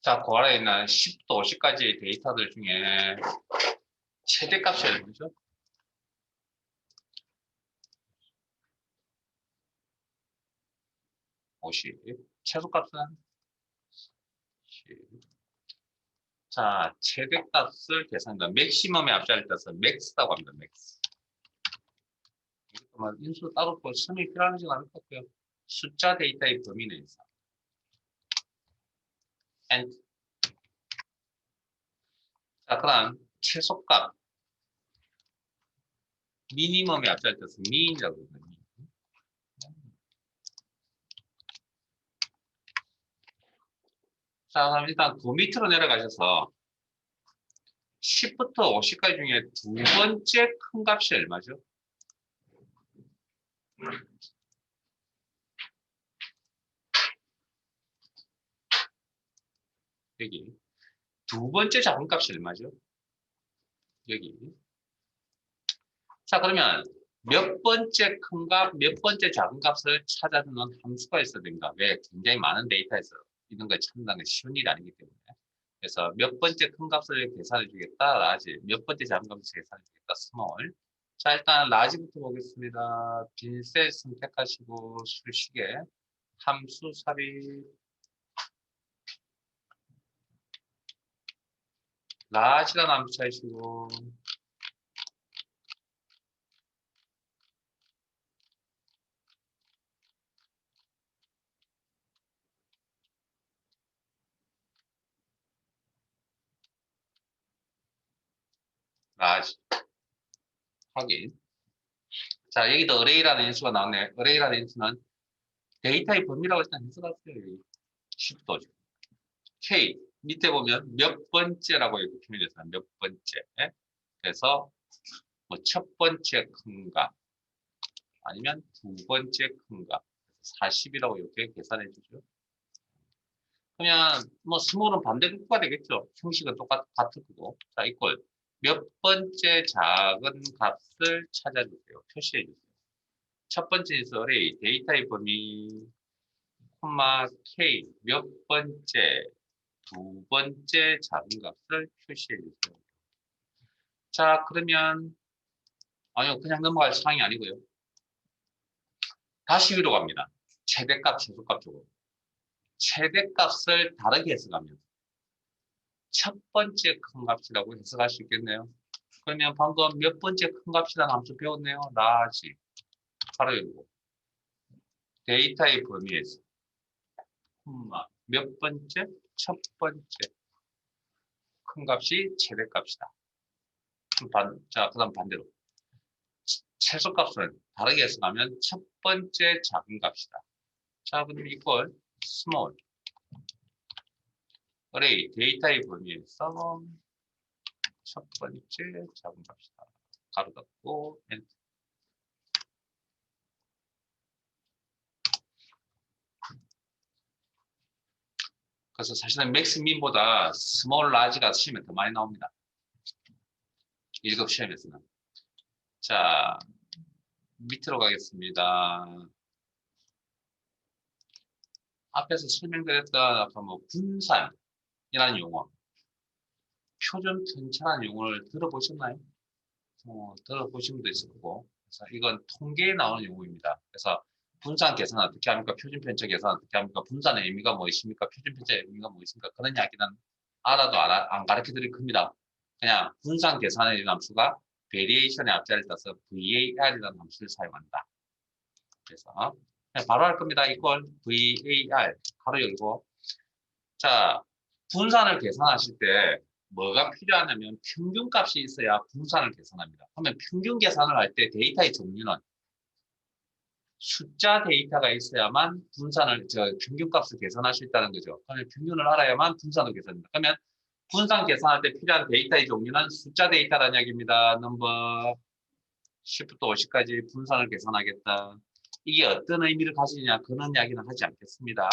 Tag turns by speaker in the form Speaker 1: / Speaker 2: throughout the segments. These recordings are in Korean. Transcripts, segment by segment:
Speaker 1: 자, 그 아래에 있는 10부터 50까지의 데이터들 중에 최대값이 얼마죠? 50. 최소값은 10. 자, 최대값을 계산한다. 맥시멈의 앞자리를 따서 맥스라고 합니다. 맥스. 인수 따로 볼 설명이 필요하지 않을 것 같고요. 숫자 데이터의 범위 내에서. And. 자, 그다음 최소값. 미니멈의 앞자리를 따서 미인이라고 합니다. 자, 그럼 일단 그 밑으로 내려가셔서 10부터 50까지 중에 두 번째 큰 값이 얼마죠? 여기. 두 번째 작은 값이 얼마죠? 여기. 자, 그러면 몇 번째 큰 값, 몇 번째 작은 값을 찾아주는 함수가 있어야 됩니다. 왜? 굉장히 많은 데이터에서 이런 걸 찾는다는 게 쉬운 일이 아니기 때문에. 그래서 몇 번째 큰 값을 계산해 주겠다, 라지. 몇 번째 작은 값을 계산해 주겠다, 스몰. 자, 일단 라지부터 보겠습니다. 빈 셀 선택하시고 수식에 함수 삽입 라지라는 함수 하시고 라지 확인. 자, 여기도 array라는 인수가 나왔네. array라는 인수는 데이터의 범위라고 일단 인수가 있어요. 10도죠. K 밑에 보면 몇 번째라고 이렇게 표현해서 몇 번째. 그래서 뭐 첫 번째 큰가 아니면 두 번째 큰가 40이라고 이렇게 계산해 주죠. 그냥 뭐 스몰은 반대급부가 되겠죠. 형식은 같을 거고. 자, 이꼴 몇 번째 작은 값을 찾아주세요. 표시해 주세요. 첫 번째 인설이 데이터의 범위 콤마 K 몇 번째 두 번째 작은 값을 표시해 주세요. 자, 그러면 아니요, 그냥 넘어갈 사항이 아니고요. 다시 위로 갑니다. 최대값, 최소값 쪽으로. 최대값을 다르게 해석하면 첫 번째 큰 값이라고 해석할 수 있겠네요. 그러면 방금 몇 번째 큰 값이라는 함수 배웠네요. 라지, 바로 열고 데이터의 범위에서 몇 번째? 첫 번째 큰 값이 최대값이다. 자, 그 다음 반대로 최소값은 다르게 해석하면 첫 번째 작은 값이다. 자, 그럼 이걸 small array 데이터의 범위에서 첫 번째 작은 값이다. 가로 닫고 엔터. 그래서 사실은 맥스 민보다 스몰 라지가 시험에 더 많이 나옵니다. 1급 시험에서는. 자, 밑으로 가겠습니다. 앞에서 설명드렸던 아까 뭐 분산이라는 용어, 표준 편차라는 용어를 들어보셨나요? 들어보신 분도 있을 거고. 그래서 이건 통계에 나오는 용어입니다. 그래서 분산 계산 어떻게 합니까? 표준 편차 계산 어떻게 합니까? 분산의 의미가 무엇입니까? 표준 편차의 의미가 무엇입니까? 그런 이야기는 알아도 안 가르쳐 드릴 겁니다. 그냥 분산 계산의 함수가 베리에이션의 앞자리를 따서 VAR이라는 함수를 사용한다. 그래서 바로 할 겁니다. 이걸 VAR 가로 열고. 자, 분산을 계산하실 때 뭐가 필요하냐면 평균값이 있어야 분산을 계산합니다. 그러면 평균 계산을 할 때 데이터의 종류는 숫자 데이터가 있어야만 평균값을 계산할 수 있다는 거죠. 그러면 평균을 알아야만 분산을 계산합니다. 그러면 분산 계산할 때 필요한 데이터의 종류는 숫자 데이터라는 이야기입니다. 넘버 10부터 50까지 분산을 계산하겠다. 이게 어떤 의미를 가지느냐 그런 이야기는 하지 않겠습니다.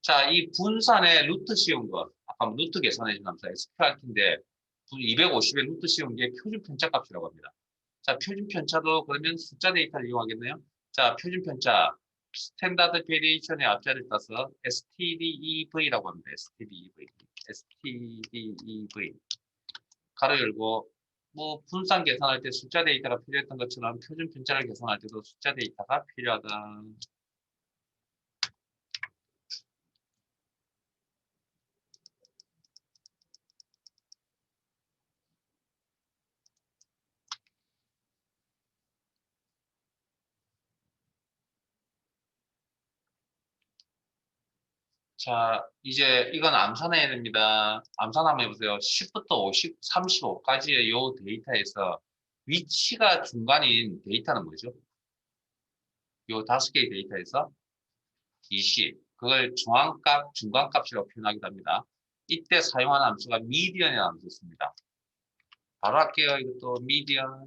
Speaker 1: 자, 이 분산의 루트 씌운 거 아까 루트 계산해 준 함수 SQRT인데 250의 루트 씌운 게 표준 편차 값이라고 합니다. 자, 표준 편차도 그러면 숫자 데이터를 이용하겠네요. 자, 표준 편차 스탠다드 베리에이션의 앞자리를 따서 stdev라고 합니다. stdev. 가로 열고 뭐 분산 계산할 때 숫자 데이터가 필요했던 것처럼 표준 분자를 계산할 때도 숫자 데이터가 필요하다. 자, 이제 이건 암산해야 됩니다. 암산 한번 해보세요. 10부터 50, 35까지의 요 데이터에서 위치가 중간인 데이터는 뭐죠? 요 5개의 데이터에서 20. 그걸 중앙값, 중간값이라고 표현하기도 합니다. 이때 사용하는 함수가 미디언이라는 함수였습니다. 바로 할게요. 이것도 미디언.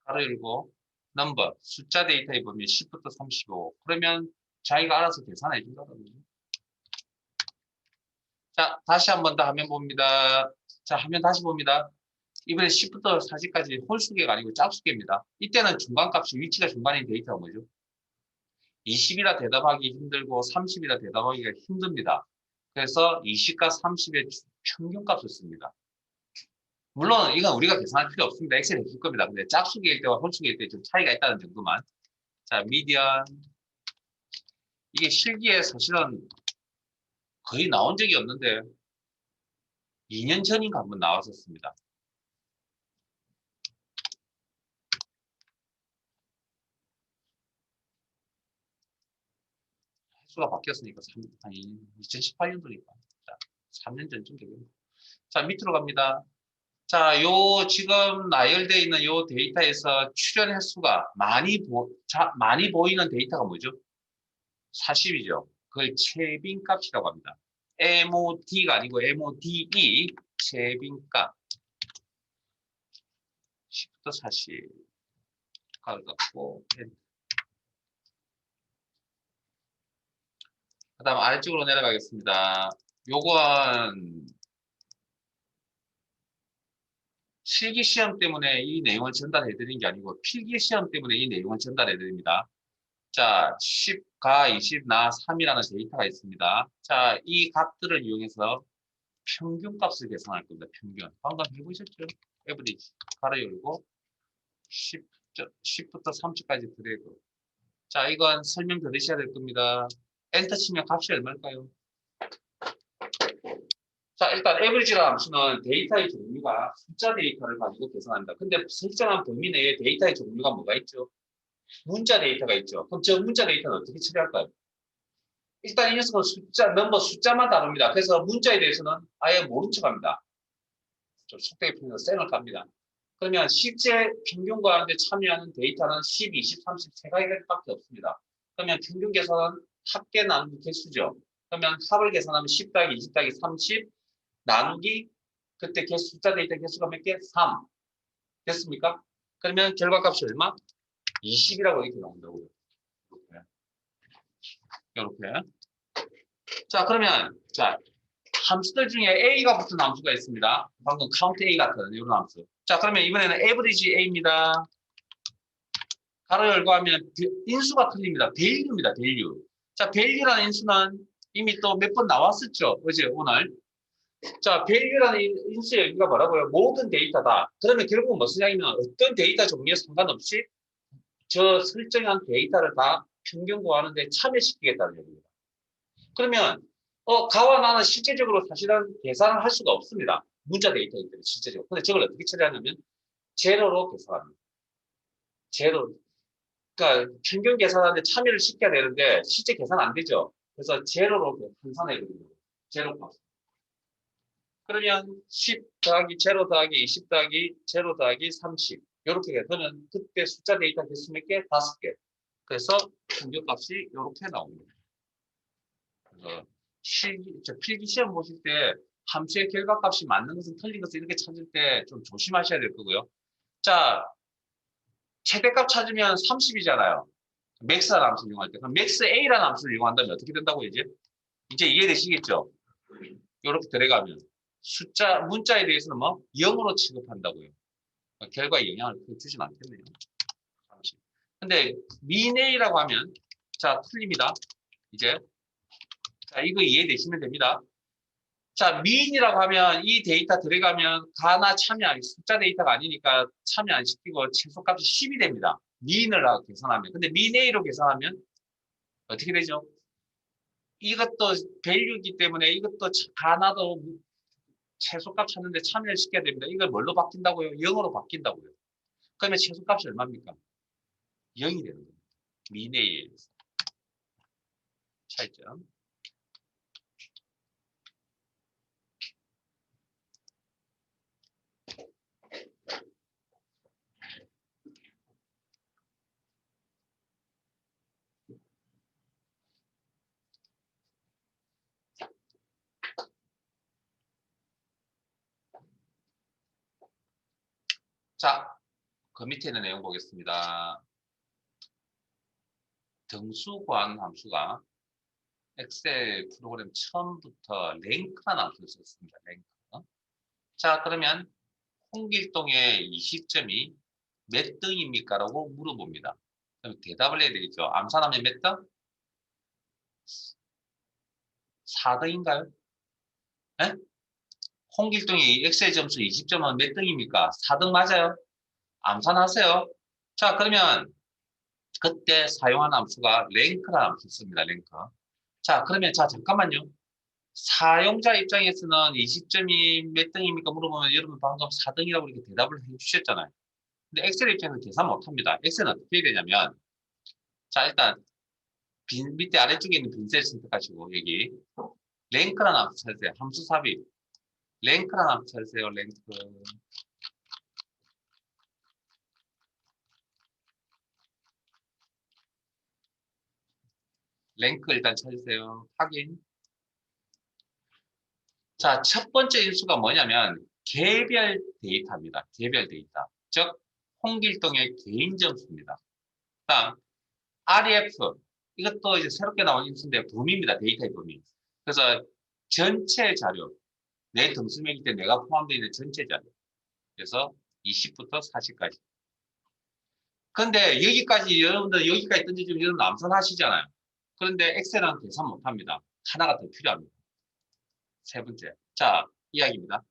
Speaker 1: 가로 열고 넘버, 숫자 데이터에 보면 10부터 35. 그러면 자기가 알아서 계산해 준다는 거죠. 자, 다시 한 번 더 화면 봅니다. 자, 화면 다시 봅니다. 이번에 10부터 40까지 홀수계가 아니고 짝수계입니다. 이때는 중간값이 위치가 중간인 데이터가 뭐죠? 20이라 대답하기 힘들고 30이라 대답하기가 힘듭니다. 그래서 20과 30의 평균값을 씁니다. 물론 이건 우리가 계산할 필요 없습니다. 엑셀에 줄 겁니다. 근데 짝수계일 때와 홀수계일 때 좀 차이가 있다는 정도만. 자, 미디언. 이게 실기에 사실은 거의 나온 적이 없는데 2년 전인가 한번 나왔었습니다. 횟수가 바뀌었으니까 2018년도니까 3년 전쯤 되겠네요. 자, 밑으로 갑니다. 자, 요 지금 나열되어 있는 요 데이터에서 출현 횟수가 많이 보이는 데이터가 뭐죠? 40이죠. 그걸 채빈값이라고 합니다. MOD가 아니고 MODE 채빈값. 10부터 40 가갖고 그 다음 아래쪽으로 내려가겠습니다. 요건 실기시험 때문에 이 내용을 전달해 드린 게 아니고 필기시험 때문에 이 내용을 전달해 드립니다. 자, 10가 20, 나 3이라는 데이터가 있습니다. 자, 이 값들을 이용해서 평균값을 계산할 겁니다. 평균. 방금 해보셨죠? 에버리지. 가로 열고 10부터 30까지 드래그. 자, 이건 설명 들으셔야 될 겁니다. 엔터 치면 값이 얼마일까요? 자, 일단 에버리지라는 함수는 데이터의 종류가 숫자 데이터를 가지고 계산합니다. 근데 설정한 범위 내에 데이터의 종류가 뭐가 있죠? 문자 데이터가 있죠. 그럼 저 문자 데이터는 어떻게 처리할까요? 일단 이 녀석은 넘버 숫자만 다룹니다. 그래서 문자에 대해서는 아예 모른 척 합니다. 좀 속되게 표현해서 쌩을 깝니다. 그러면 실제 평균 구하는데 참여하는 데이터는 10, 20, 30 세 가지밖에 없습니다. 그러면 평균 계산은 합계 나누기 개수죠. 그러면 합을 계산하면 10 더하기 20 더하기 30 나누기 그때 개수, 숫자 데이터 개수가 몇 개? 3. 됐습니까? 그러면 결과값이 얼마? 20이라고 이렇게 나온다고요. 이렇게. 자, 그러면 자 함수들 중에 A가 붙은 함수가 있습니다. 방금 count A 같은 이런 함수. 자, 그러면 이번에는 average A입니다. 가로 열고 하면 인수가 틀립니다. value입니다. value. 자, value라는 인수는 이미 또 몇 번 나왔었죠. 어제 오늘. 자, value라는 인수의 의미가 뭐라고요? 모든 데이터다. 그러면 결국은 무슨 이야기냐면 어떤 데이터 종류에 상관없이 저 설정한 데이터를 다 평균 구하는데 참여시키겠다는 얘기입니다. 그러면 가와 나는 실제적으로 사실은 계산을 할 수가 없습니다. 문자 데이터이기 때문에 실제적으로. 근데 저걸 어떻게 처리하냐면 제로로 계산합니다. 제로. 그러니까 평균 계산하는데 참여를 시켜야 되는데 실제 계산 안 되죠. 그래서 제로로 환산해 버립니다. 제로 값. 그러면 10 더하기 제로 더하기 20 더하기 제로 더하기 30 이렇게 해서는 그때 숫자 데이터 개수 몇 개? 5개. 그래서 평균 값이 이렇게 나옵니다. 그래서 필기 시험 보실 때 함수의 결과값이 맞는 것은 틀린 것을 이렇게 찾을 때 좀 조심하셔야 될 거고요. 자, 최대값 찾으면 30이잖아요. 맥스라는 함수를 이용할 때. 그럼 맥스 A라는 함수를 이용한다면 어떻게 된다고 이제 이해되시겠죠? 이렇게 들어가면 문자에 대해서는 뭐 0으로 취급한다고요. 결과에 영향을 주진 않겠네요. 30. 근데 미네이라고 하면 자 틀립니다. 이제 자 이거 이해되시면 됩니다. 자 미인이라고 하면 이 데이터 들어가면 가나 참여 숫자 데이터가 아니니까 참여 안 시키고 최소값이 10이 됩니다. 미인을 계산하면. 근데 미네이로 계산하면 어떻게 되죠? 이것도 밸류이기 때문에 이것도 가나도 최소값 찾는데 참여를 시켜야 됩니다. 이걸 뭘로 바뀐다고요? 0으로 바뀐다고요. 그러면 최소값이 얼마입니까? 0이 되는 겁니다. 미네이의 차이점. 자, 그 밑에 있는 내용 보겠습니다. 등수 구하는 함수가 엑셀 프로그램 처음부터 랭크라는 함수를 썼습니다. 랭크. 자, 그러면 홍길동의 20점이 몇 등입니까? 라고 물어봅니다. 그럼 대답을 해야 되겠죠. 암산하면 몇 등? 4등인가요? 네? 홍길동의 엑셀 점수 20점은 몇 등입니까? 4등 맞아요? 암산하세요. 자, 그러면 그때 사용한 함수가 랭크라는 함수였습니다. 랭크. 자, 그러면 자 잠깐만요. 사용자 입장에서는 20점이 몇 등입니까? 물어보면 여러분 방금 4등이라고 이렇게 대답을 해주셨잖아요. 근데 엑셀 입장에서는 계산 못합니다. 엑셀은 어떻게 해야 되냐면 자 일단 밑에 아래쪽에 있는 빈셀 선택하시고 여기 랭크라는 함수 찾으세요. 함수 삽입. 랭크라는 함수 찾으세요. 랭크. 랭크 일단 찾으세요. 확인. 자, 첫 번째 인수가 뭐냐면 개별 데이터입니다. 개별 데이터. 즉 홍길동의 개인 점수입니다. 다음 REF 이것도 이제 새롭게 나온 인수인데 범위입니다. 데이터의 범위. 그래서 전체 자료 내 등수명일 때 내가 포함되어 있는 전체 자료. 그래서 20부터 40까지. 근데 여기까지 여러분들 여기까지 던져주면 여러분 암산하시잖아요. 그런데 엑셀은 계산 못합니다. 하나가 더 필요합니다. 세 번째. 자, 이야기입니다.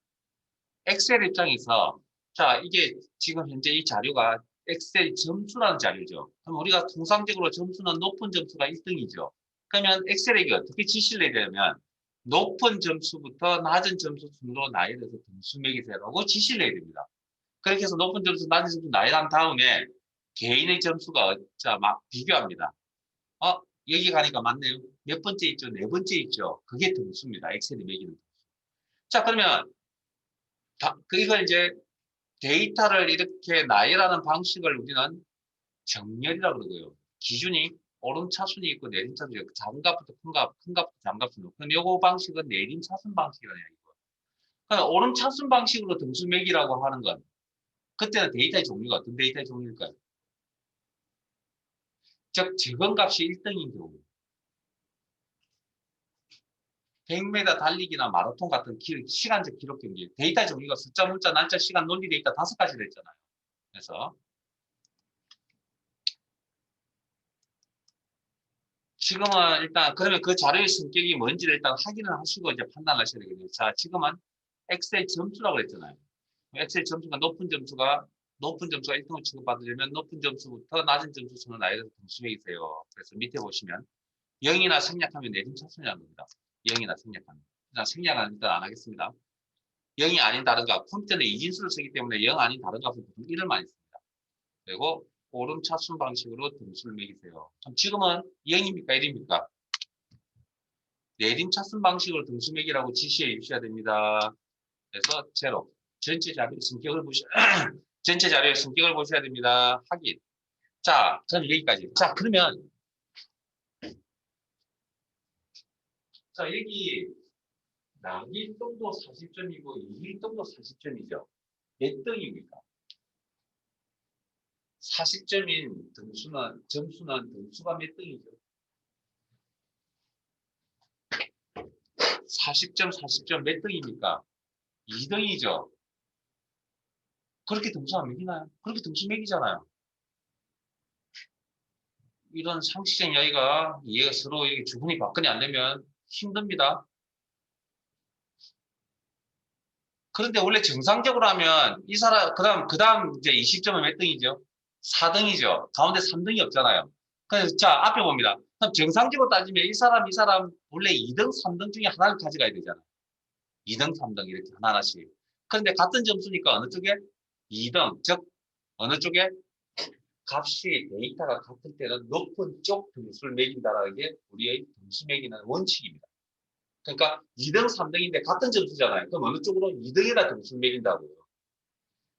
Speaker 1: 엑셀 입장에서 자 이게 지금 현재 이 자료가 엑셀 점수라는 자료죠. 그럼 우리가 통상적으로 점수는 높은 점수가 1등이죠. 그러면 엑셀에게 어떻게 지시를 해야 되냐면 높은 점수부터 낮은 점수 순으로 나열해서 등수 매기세요라고 지시를 해야 됩니다. 그렇게 해서 높은 점수, 낮은 점수 나열한 다음에 개인의 점수가 자 막 비교합니다. 여기 가니까 맞네요. 몇 번째 있죠? 네 번째 있죠. 그게 등수입니다. 엑셀이 매기는 등수. 자 그러면 이걸 이제 데이터를 이렇게 나열하는 방식을 우리는 정렬이라고 그러고요. 기준이 오름차순이 있고 내림차순이 있고 작은 값부터 큰 값, 큰 값부터 작은 값으로. 그럼 요거 방식은 내림차순 방식이라는 이야기고. 그러니까 오름차순 방식으로 등수 매기라고 하는 건 그때는 데이터의 종류가 어떤 데이터의 종류일까요? 즉 적은 값이 1등인 경우 100m 달리기나 마라톤 같은 시간적 기록 경기 데이터 종류가 숫자, 문자, 날짜, 시간, 논리 데이터 5가지 됐잖아요. 그래서 지금은 일단 그러면 그 자료의 성격이 뭔지를 일단 확인을 하시고 이제 판단하셔야 되겠네요. 자, 지금은 엑셀 점수라고 했잖아요. 엑셀 점수가 높은 점수가 1등을 취급받으려면 높은 점수부터 낮은 점수 순으로 나열해서 등수 매기세요. 그래서 밑에 보시면 0이나 생략하면 내림 차순이라는 겁니다. 0이나 생략하면. 일단 생략은 일단 안 하겠습니다. 0이 아닌 다른 값. 컴퓨터는 이진수를 쓰기 때문에 0 아닌 다른 값은 보통 1을 많이 씁니다. 그리고 오름차순 방식으로 등수를 매기세요. 그럼 지금은 0입니까? 1입니까? 내림차순 방식으로 등수 매기라고 지시해 주셔야 됩니다. 그래서 제로. 전체 자료의 성격을 보셔 전체 자료의 성격을 보셔야 됩니다. 확인. 자, 저는 여기까지. 자, 그러면 자, 여기 남일동도 40점이고 이일동도 40점이죠. 몇 등입니까? 40점인 점수는 등수가 몇 등이죠? 40점, 40점 몇 등입니까? 2등이죠. 그렇게 등수 안 매기나요? 그렇게 등수 매기잖아요. 이런 상식적 이야기가 이해가 서로 이게 주문이 접근이 안 되면 힘듭니다. 그런데 원래 정상적으로 하면 이 사람 그다음 이제 20점은 몇 등이죠? 4등이죠. 가운데 3등이 없잖아요. 그래서 자 앞에 봅니다. 그럼 정상적으로 따지면 이 사람 원래 2등, 3등 중에 하나를 가져가야 되잖아요. 2등, 3등 이렇게 하나씩. 그런데 같은 점수니까 어느 쪽에 2등, 즉 어느 쪽에 값이 데이터가 같을 때는 높은 쪽 등수를 매긴다라는 게 우리의 등수 매기는 원칙입니다. 그러니까 2등, 3등인데 같은 점수잖아요. 그럼 어느 쪽으로 2등에다 등수를 매긴다고요.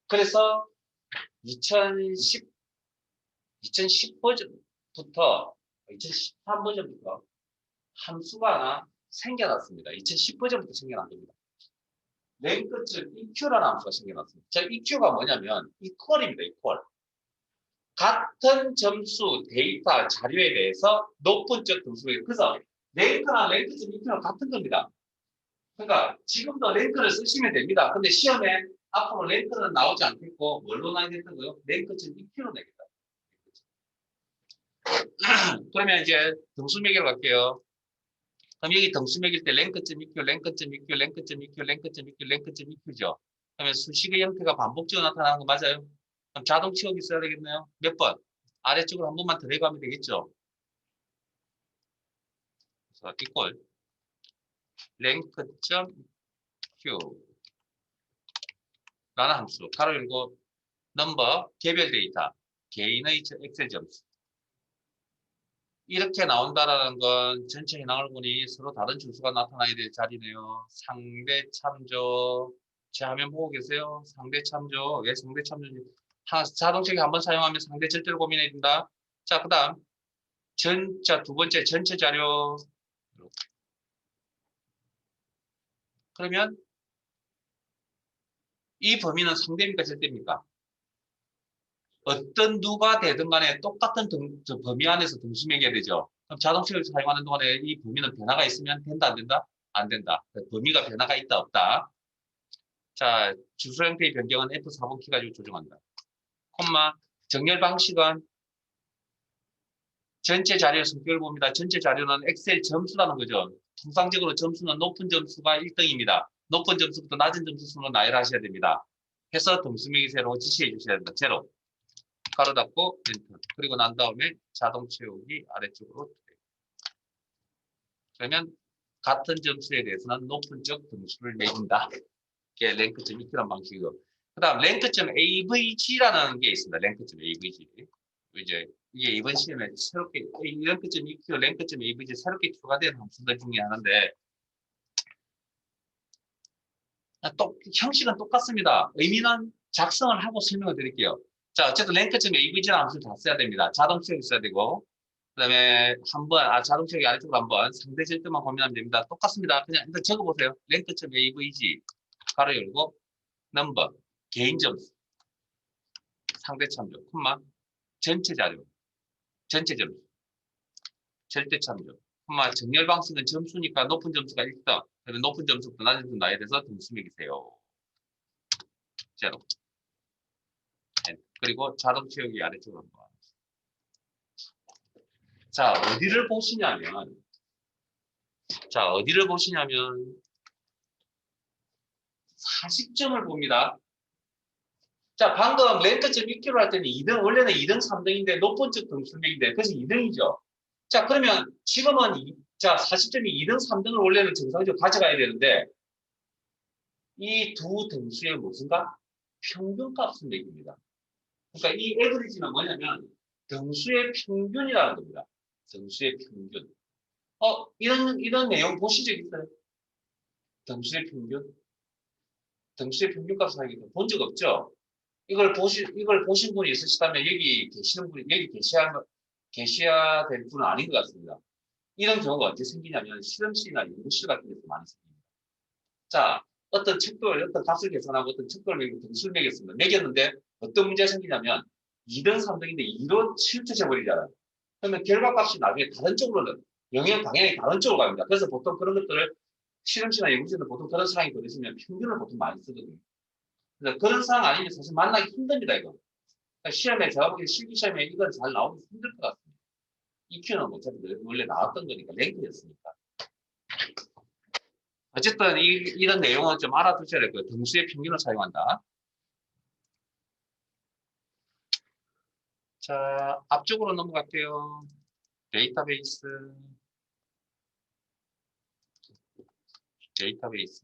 Speaker 1: 그래서 2010 버전부터 2013 버전부터 함수가 하나 생겨났습니다. 2010 버전부터 생겨난 겁니다. 랭크쯤 EQ라는 함수가 생겨났습니다. 자, EQ가 뭐냐면 equal입니다. equal. 같은 점수, 데이터, 자료에 대해서 높은 쪽 등수를 그래서 랭크나 랭크쯤 EQ는 같은 겁니다. 그러니까 지금도 랭크를 쓰시면 됩니다. 근데 시험에 앞으로 랭크는 나오지 않겠고 뭘로 나겠다고요? 랭크쯤 EQ로 내겠다. 그러면 이제 등수 매기로 갈게요. 그럼 여기 등수 매길 때 랭크점 EQ, 랭크점 EQ, 랭크점 EQ, 랭크점 EQ, 랭크점 EQ죠. 그러면 수식의 형태가 반복적으로 나타나는 거 맞아요? 그럼 자동 치우기 써야 되겠네요. 몇 번? 아래쪽으로 한 번만 드래그 하면 되겠죠. 그래서 이꼴 랭크점 Q 라는 함수. 가로 열고 넘버 개별 데이터 개인의 엑셀 점수. 이렇게 나온다라는 건 전체 현황을 보니 서로 다른 주수가 나타나야 될 자리네요. 상대 참조. 제 화면 보고 계세요? 상대 참조. 왜 상대 참조인지. 자동식에 한번 사용하면 상대 절대로 고민해야 된다. 자, 그 다음. 자, 두 번째 전체 자료. 그러면 이 범위는 상대입니까? 절대입니까? 어떤 누가 되든 간에 똑같은 범위 안에서 등수 매겨야 되죠. 그럼 자동식을 사용하는 동안에 이 범위는 변화가 있으면 된다, 안 된다? 안 된다. 범위가 변화가 있다, 없다. 자, 주소 형태의 변경은 F4번 키 가지고 조정한다. 콤마, 정렬 방식은 전체 자료 성격을 봅니다. 전체 자료는 엑셀 점수라는 거죠. 통상적으로 점수는 높은 점수가 1등입니다. 높은 점수부터 낮은 점수 순으로 나열하셔야 됩니다. 해서 등수 매기세로 지시해 주셔야 된다. 제로. 가로 닫고 엔터. 그리고 난 다음에 자동 채우기 아래쪽으로. 그러면 같은 점수에 대해서는 높은 쪽 등수를 매긴다. 이게 랭크점 이런 방식이고. 그 다음 랭크점 AVG라는 게 있습니다. 랭크점 AVG. 이제 이게 이번 시험에 새롭게 랭크점 EQ, 랭크점 AVG 새롭게 추가된 함수들 중에 하나인데 형식은 똑같습니다. 의미는 작성을 하고 설명을 드릴게요. 자, 어쨌든 랭크점 AVG라는 함수를 다 써야 됩니다. 자동 채우기 써야 되고 그 다음에 한번 자동 채우기 아래쪽으로 한번 상대 절대만 고민하면 됩니다. 똑같습니다. 그냥 일단 적어보세요. 랭크점 AVG 가로 열고 넘버 개인 점수 상대 참조 콤마 전체 자료 전체 점수 절대 참조 콤마 정렬 방식은 점수니까 높은 점수가 1등 그러면 높은 점수부터 낮은 점수 나에 대해서 등수 매기세요. 제로. 그리고 자동 채우기 아래쪽으로 한번. 자, 어디를 보시냐면 40점을 봅니다. 자, 방금 랭크점 6kg 할 때는 2등, 원래는 2등, 3등인데 높은 쪽 등수맥인데 그래서 2등이죠. 자, 그러면 지금은 자, 40점이 2등, 3등을 원래는 정상적으로 가져가야 되는데 이 두 등수의 무슨가? 평균값을 매깁니다. 그러니까 이 에버리지는 뭐냐면 등수의 평균이라는 겁니다. 등수의 평균. 이런 내용 보신 적 있어요? 등수의 평균? 등수의 평균값을 하기 본 적 없죠? 이걸 보신 분이 있으시다면 여기 계시는 분이, 여기 계셔야 될 분은 아닌 것 같습니다. 이런 경우가 언제 생기냐면 실험실이나 연구실 같은 데서 많이 생깁니다. 자, 어떤 값을 계산하고 어떤 척도를 매기고 등수를 매겼습니다. 매겼는데 어떤 문제가 생기냐면 2등, 3등인데 2로 치우쳐져버리잖아요. 그러면 결과값이 나중에 다른 쪽으로 영역 방향이 다른 쪽으로 갑니다. 그래서 보통 그런 것들을 실험실이나 연구실은 보통 그런 상황이 벌어지면 평균을 보통 많이 쓰거든요. 그래서 그런 상황 아니면 사실 만나기 힘듭니다, 이거. 그러니까 시험에, 제가 보기엔 실기 시험에 이건 잘 나오기 힘들 것 같습니다. EQ는 어차피 원래 나왔던 거니까 랭크였으니까. 어쨌든 이런 내용은 좀 알아두셔야 될 거예요. 등수의 평균을 사용한다. 자, 앞쪽으로 넘어갈게요. 데이터베이스. 데이터베이스.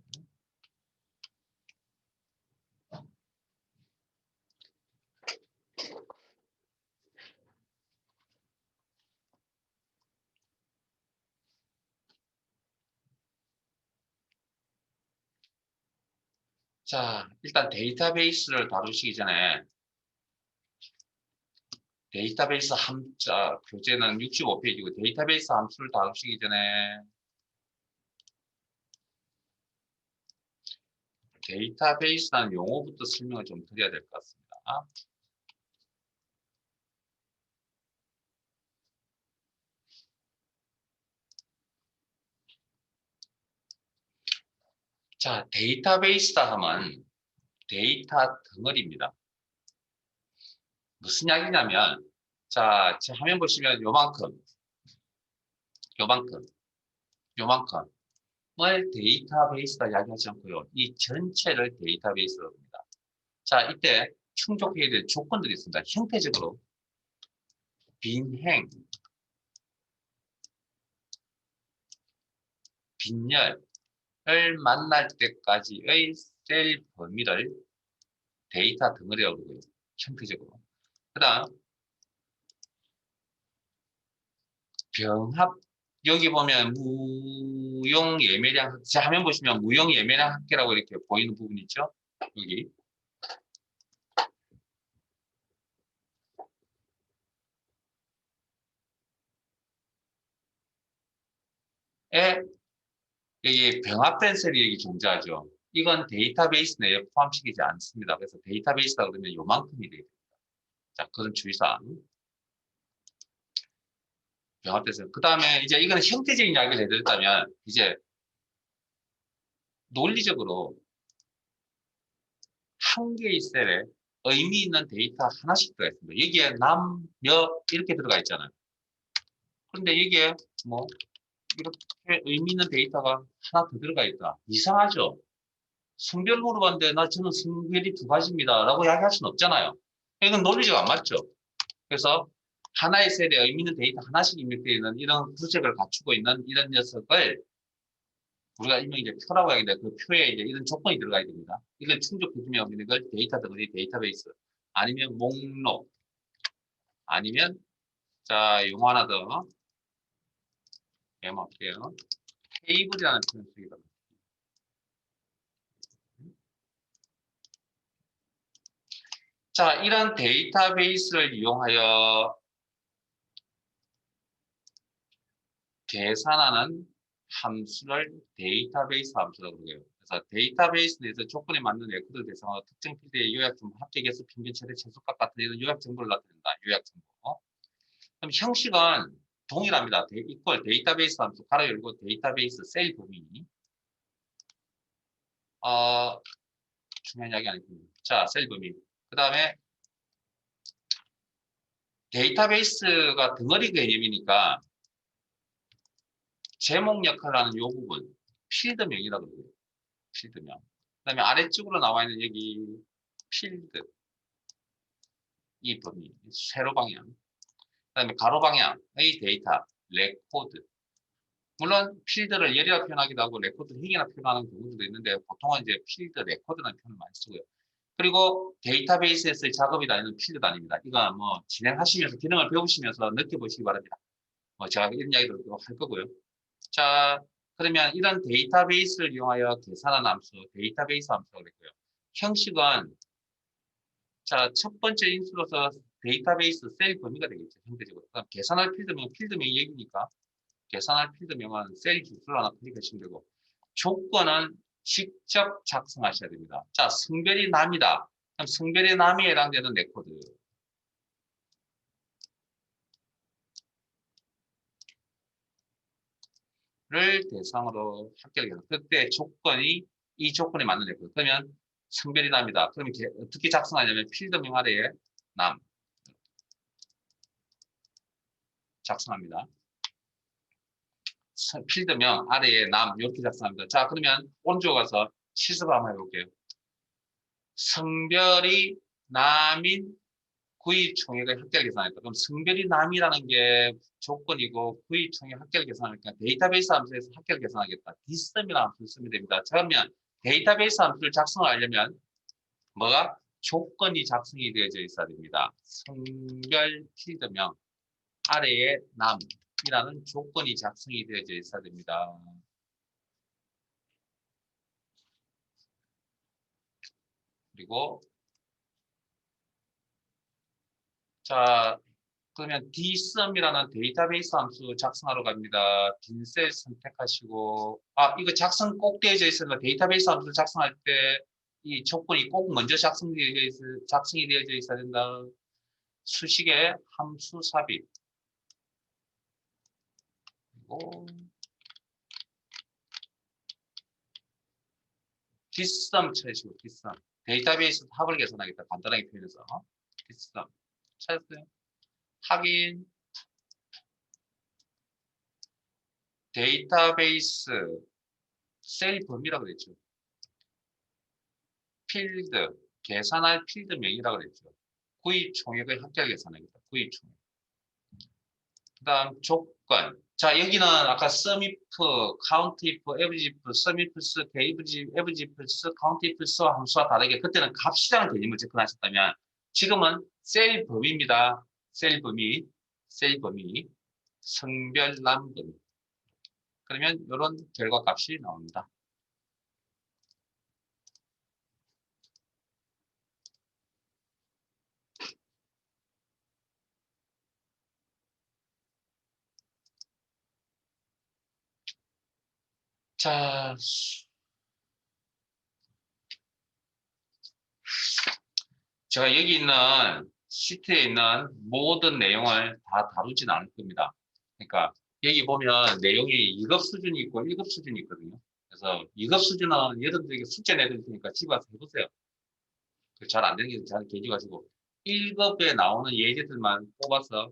Speaker 1: 자, 일단 데이터베이스를 다루시기 전에 데이터베이스 함자, 교재는 65페이지고 데이터베이스 함수를 다루시기 전에 데이터베이스라는 용어부터 설명을 좀 드려야 될 것 같습니다. 자, 데이터베이스다 하면 데이터 덩어리입니다. 무슨 이야기냐면, 자, 제 화면 보시면 요만큼을 데이터베이스다 이야기하지 않고요. 이 전체를 데이터베이스로 합니다. 자, 이때 충족해야 될 조건들이 있습니다. 형태적으로 빈행, 빈열을 만날 때까지의 셀 범위를 데이터 덩어리라고 그러고요. 형태적으로. 그 다음 병합, 여기 보면 무용 예매량, 제 화면 보시면 무용 예매량 합계라고 이렇게 보이는 부분 있죠? 여기. 에, 여기 병합된 셀이 여기 존재하죠. 이건 데이터베이스 내에 포함시키지 않습니다. 그래서 데이터베이스다 그러면 요만큼이 돼요. 자, 그런 주의사항. 병합된 셀. 그 다음에 이제 이거는 형태적인 이야기를 해드렸다면, 이제 논리적으로 한 개의 셀에 의미 있는 데이터 하나씩 들어가 있습니다. 여기에 남, 여 이렇게 들어가 있잖아요. 그런데 여기에 뭐 이렇게 의미 있는 데이터가 하나 더 들어가 있다. 이상하죠? 성별 물어봤는데 저는 성별이 두 가지입니다. 라고 이야기할 수는 없잖아요. 이건 논리적 안 맞죠? 그래서 하나의 셀에 의미 있는 데이터 하나씩 입력되어 있는 이런 구색을 갖추고 있는 이런 녀석을 우리가 일명 이제 표라고 하는데 그 표에 이제 이런 조건이 들어가야 됩니다. 이걸 충족해주면 이걸 데이터 덩어리 데이터베이스 아니면 목록 아니면 자 용어 하나 더 메모할게요. 테이블이라는 표현 쓰기도 합니다. 자, 이런 데이터베이스를 이용하여 계산하는 함수를 데이터베이스 함수라고 그래요. 그래서 데이터베이스 내에서 조건에 맞는 레코드 대상으로 특정 필드의 요약정보, 합격에서 평균 최대 최소값 같은 이런 요약정보를 나타낸다. 요약정보. 그럼 형식은 동일합니다. 이퀄 데이터베이스 함수 가로 열고 데이터베이스 셀 범위. 중요한 이야기 아니군요. 자, 셀 범위. 그 다음에 데이터베이스가 덩어리 개념이니까 제목 역할을 하는 이 부분 필드명이라고 그래요. 필드명. 그 다음에 아래쪽으로 나와 있는 여기 필드 이 범위 세로 방향. 그 다음에 가로 방향의 데이터 레코드. 물론 필드를 열이라 표현하기도 하고 레코드를 행이라 표현하는 경우도 있는데 보통은 이제 필드 레코드라는 표현을 많이 쓰고요. 그리고 데이터베이스에서의 작업이 다니는 필드도 아닙니다. 이거 뭐 진행하시면서 기능을 배우시면서 느껴보시기 바랍니다. 제가 이런 이야기를 할 거고요. 자, 그러면 이런 데이터베이스를 이용하여 계산한 함수, 데이터베이스 함수라고 그랬고요. 형식은 자, 첫 번째 인수로서 데이터베이스 셀 범위가 되겠죠. 형태적으로. 그다음 계산할 필드명, 필드명이 얘기니까 계산할 필드명은 셀 주수를 하나 클릭하시면 되고 조건은 직접 작성하셔야 됩니다. 자, 성별이 남이다. 그럼 성별이 남이 해당되는 레코드를 대상으로 합격해서 그때 조건이 이 조건에 맞는 레코드. 그러면 성별이 남이다. 그러면 어떻게 작성하냐면 필드명 아래에 남. 작성합니다. 필드명 아래에 남 이렇게 작성합니다. 자, 그러면 오른쪽 가서 실습 한번 해볼게요. 성별이 남인 구의총액의 합계를 계산하겠다. 그럼 성별이 남이라는 게 조건이고 구의총액 합계를 계산하니까 데이터베이스 함수에서 합계를 계산하겠다. 디썸이라는 함수를 쓰면 됩니다. 그러면 데이터베이스 함수를 작성하려면 뭐가? 조건이 작성이 되어져 있어야 됩니다. 성별 필드명 아래에 남이라는 조건이 작성이 되어져 있어야 됩니다. 그리고 자, 그러면 dsum이라는 데이터베이스 함수 작성하러 갑니다. 빈셀 선택하시고 이거 작성 꼭 되어져 있으니까 데이터베이스 함수 작성할 때 이 조건이 꼭 먼저 작성이 되어져 있어야 된다. 수식의 함수 삽입 그리고 dsum 찾으시고 dsum 데이터베이스 합을 계산하겠다. 간단하게 표현해서 dsum 찾았어요? 확인 데이터베이스 셀 범위라고 그랬죠. 필드 계산할 필드명이라고 그랬죠. 구의 총액의 합계를 계산하겠다. 구의 총액. 그 다음 조건. 자, 여기는 아까 sum if, count if, average if, sum if, average if, count if 함수와 다르게 그때는 값이라는 개념을 접근하셨다면 지금은 셀 범위입니다. 셀 범위, 성별남 범위. 그러면 이런 결과 값이 나옵니다. 자, 제가 여기 있는 시트에 있는 모든 내용을 다 다루진 않을 겁니다. 그러니까 여기 보면 내용이 2급 수준이 있고 1급 수준이 있거든요. 그래서 2급 수준은 여러분들에게 숙제 내드릴 테니까 집에 가서 해보세요. 잘 안 되는 게 잘 계셔가지고 1급에 나오는 예제들만 뽑아서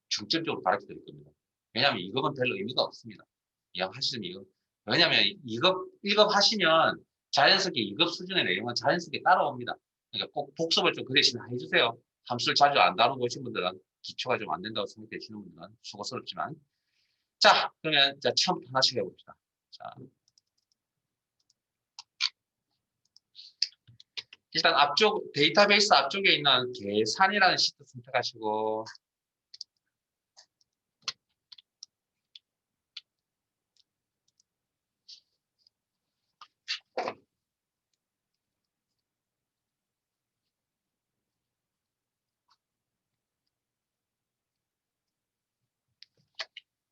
Speaker 1: 중점적으로 가르쳐 드릴 겁니다. 왜냐하면 2급은 별로 의미가 없습니다. 이해하시는 이유. 왜냐하면 1급 하시면 자연스럽게 2급 수준의 내용은 자연스럽게 따라옵니다. 그러니까 꼭 복습을 좀 그 대신 해주세요. 함수를 자주 안 다루고 오신 분들은 기초가 좀 안 된다고 생각되시는 분들은 수고스럽지만 자 그러면 자 처음부터 하나씩 해봅시다. 자 일단 앞쪽 데이터베이스 앞쪽에 있는 계산이라는 시트 선택하시고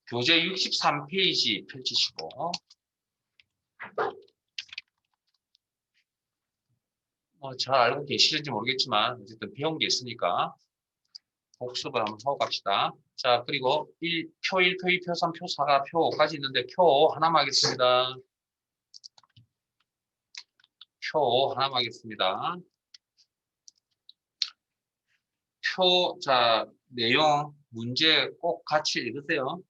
Speaker 1: 교재 63페이지 펼치시고 잘 알고 계시는지 모르겠지만 어쨌든 배운 게 있으니까 복습을 한번 하고 갑시다. 자 그리고 표 1, 표 2, 표 3, 표 4가 표 5까지 있는데 표 5 하나만 하겠습니다. 표 5 하나만 하겠습니다. 자 내용 문제 꼭 같이 읽으세요.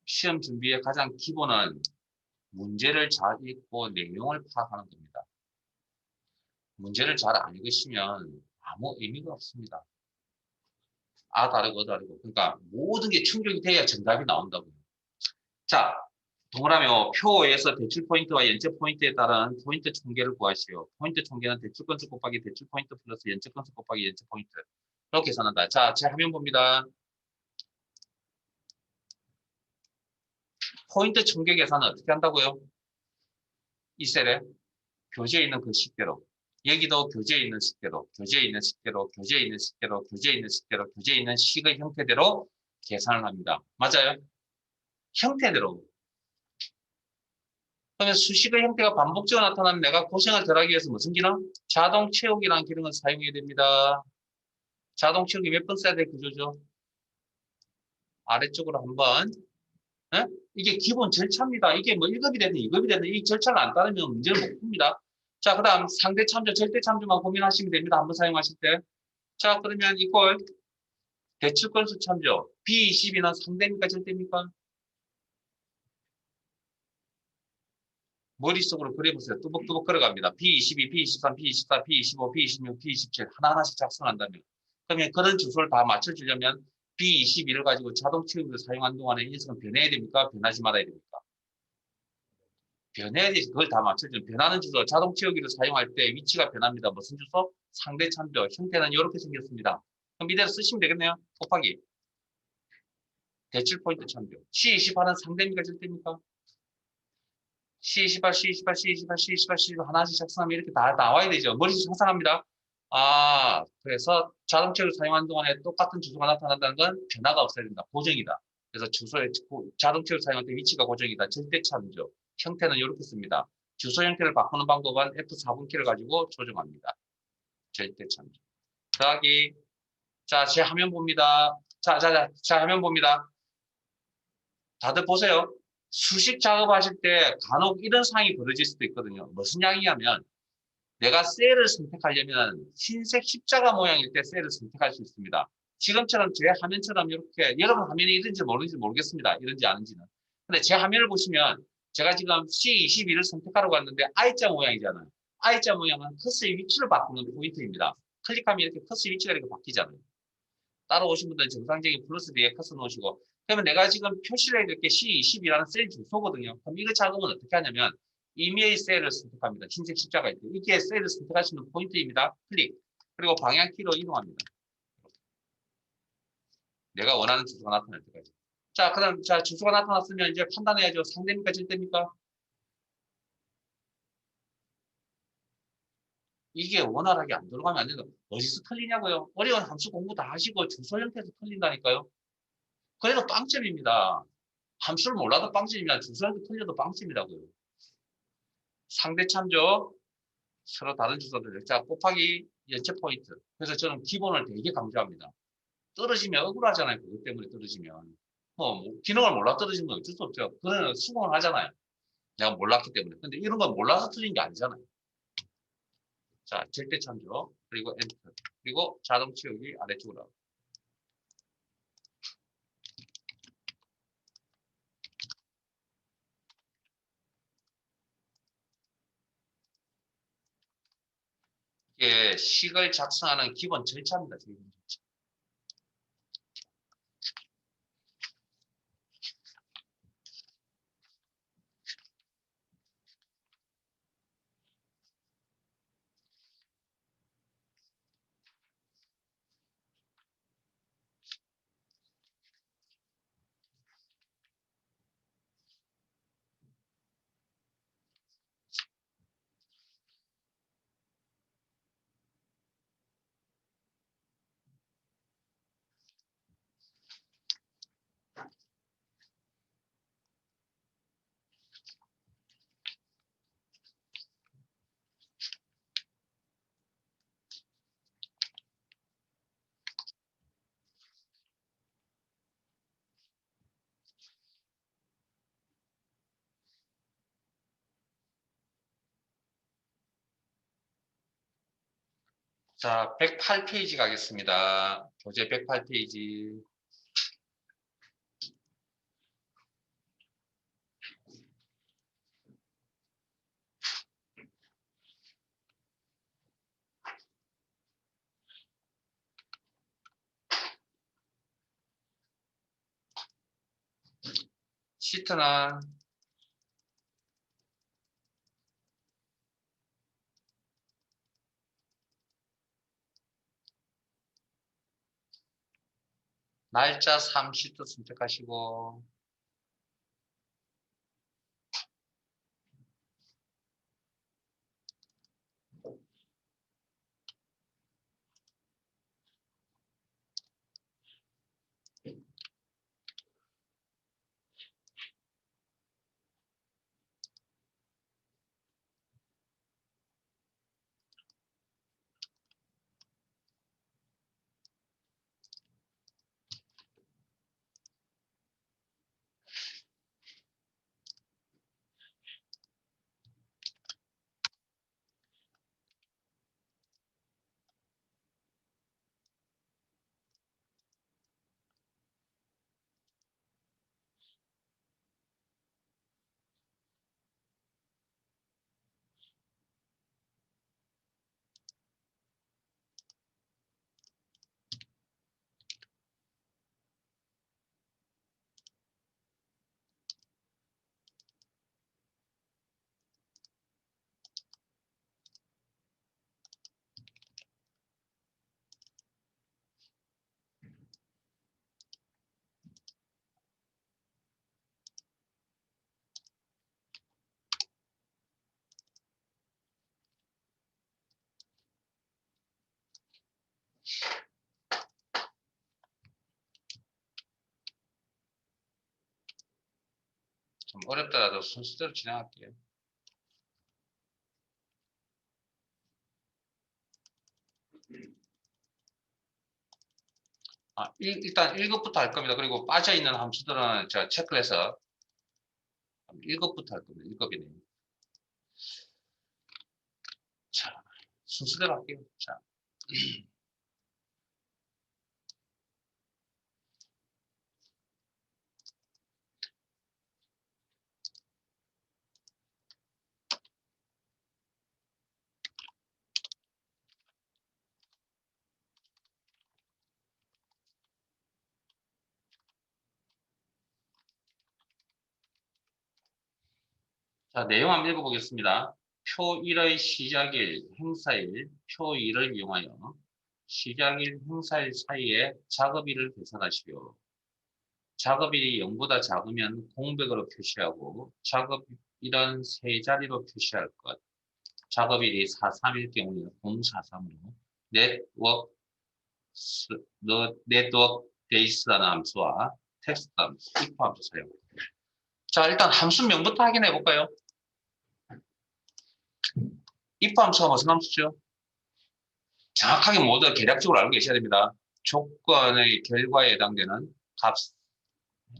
Speaker 1: 시험 준비의 가장 기본은 문제를 잘 읽고 내용을 파악하는 겁니다. 문제를 잘 안 읽으시면 아무 의미가 없습니다. 다르고 그러니까 모든 게 충족이 돼야 정답이 나온다고요. 자, 동그라미 표에서 대출 포인트와 연체 포인트에 따른 포인트 총계를 구하시오. 포인트 총계는 대출 건수 곱하기 대출 포인트 플러스 연체 건수 곱하기 연체 포인트. 이렇게 계산한다. 자, 제 화면 봅니다. 포인트 총계 계산은 어떻게 한다고요? 이 셀에 교재에 있는 그 식대로. 여기도 교재에 있는 식대로, 교재에 있는 식대로, 교재에 있는 식대로, 교재에 있는 식대로, 교재에 있는 식의 형태대로 계산을 합니다. 맞아요? 형태대로. 그러면 수식의 형태가 반복적으로 나타나면 내가 고생을 덜하기 위해서 무슨 기능? 자동 채우기라는 기능을 사용해야 됩니다. 자동 채우기 몇 번 써야 될 구조죠? 아래쪽으로 한번. 네? 이게 기본 절차입니다. 이게 뭐 1급이 되든 2급이 되든 이 절차를 안 따르면 문제를 못 풉니다. 자, 그 다음 상대 참조, 절대 참조만 고민하시면 됩니다. 한번 사용하실 때. 자, 그러면 이걸 대출 건수 참조. B22는 상대입니까? 절대입니까? 머릿속으로 그려보세요. 뚜벅뚜벅 걸어갑니다. B22, B23, B24, B25, B26, B27 하나하나씩 작성한다면. 그러면 그런 주소를 다 맞춰주려면 B22를 가지고 자동 채우기를 사용한 동안에 인수는 변해야 됩니까? 변하지 말아야 됩니까? 변해야 되지. 그걸 다 맞춰주면 변하는 주소, 자동 채우기를 사용할 때 위치가 변합니다. 무슨 주소? 상대 참조. 형태는 이렇게 생겼습니다. 그럼 이대로 쓰시면 되겠네요. 곱하기. 대출 포인트 참조. C28은 상대입니까? 절대입니까? C28, C28, C28, C28, C28 하나씩 작성하면 이렇게 다 나와야 되죠. 머릿속 상상합니다. 아, 그래서 자동차를 사용하는 동안에 똑같은 주소가 나타난다는 건 변화가 없어야 된다. 고정이다. 그래서 주소에 자동차를 사용할 때 위치가 고정이다. 절대 참조. 형태는 이렇게 씁니다. 주소 형태를 바꾸는 방법은 F4분키를 가지고 조정합니다. 절대 참조. 더하기. 자, 제 화면 봅니다. 자, 화면 봅니다. 다들 보세요. 수식 작업하실 때 간혹 이런 상황이 벌어질 수도 있거든요. 무슨 이야기냐면 내가 셀을 선택하려면 흰색 십자가 모양일 때 셀을 선택할 수 있습니다. 지금처럼 제 화면처럼 이렇게 여러분 화면이 이런지 모르는지 모르겠습니다. 이런지 아는지는. 근데 제 화면을 보시면 제가 지금 C22를 선택하러 갔는데 I자 모양이잖아요. I자 모양은 커스의 위치를 바꾸는 포인트입니다. 클릭하면 이렇게 커스의 위치가 이렇게 바뀌잖아요. 따라오신 분들은 정상적인 플러스 뒤에 커서 놓으시고 그러면 내가 지금 표시를 이렇게 C20이라는 셀 주소거든요. 그럼 이거 작업은 어떻게 하냐면 이메일 셀을 선택합니다. 흰색 십자가 있고 이게 셀을 선택하시는 포인트입니다. 클릭. 그리고 방향키로 이동합니다. 내가 원하는 주소가 나타날 때까지. 자, 그다음 자 주소가 나타났으면 이제 판단해야죠. 상대입니까? 절대입니까? 이게 원활하게 안 돌아가면 안 된다. 어디서 틀리냐고요? 어려운 함수 공부 다 하시고 주소 형태에서 틀린다니까요. 그래도 빵점입니다. 함수를 몰라도 빵점이면 주소형태 틀려도 빵점이라고요. 상대 참조, 서로 다른 주소들. 자, 곱하기 연체 포인트. 그래서 저는 기본을 되게 강조합니다. 떨어지면 억울하잖아요. 그것 때문에 떨어지면. 기능을 몰라 떨어진 건 어쩔 수 없죠. 그러면 수긍을 하잖아요. 내가 몰랐기 때문에. 근데 이런 건 몰라서 틀린 게 아니잖아요. 자, 절대 참조. 그리고 엔터. 그리고 자동 채우기 아래쪽으로. 이게 식을 작성하는 기본 절차입니다. 기본 절차. 자, 108페이지 가겠습니다. 교재 108페이지. 시트는 날짜 3시트 선택하시고 좀 어렵더라도 순서대로 진행할게요. 일단 1급부터 할 겁니다. 그리고 빠져있는 함수들은 제가 체크를 해서 1급부터 할 겁니다. 1급이네요. 자, 순서대로 할게요. 자. 자, 내용 한번 읽어보겠습니다. 표 1의 시작일, 행사일, 표 2를 이용하여 시작일, 행사일 사이에 작업일을 계산하시오. 작업일이 0보다 작으면 공백으로 표시하고 작업일은 세 자리로 표시할 것. 작업일이 4-3일 경우에는 0-4-3으로 네트워크 데이스라는 함수와 텍스트 함수, if 함수 사용. 자, 일단 함수명부터 확인해 볼까요? if 함수가 무슨 함수죠? 정확하게 모두 계략적으로 알고 계셔야 됩니다. 조건의 결과에 해당되는 값,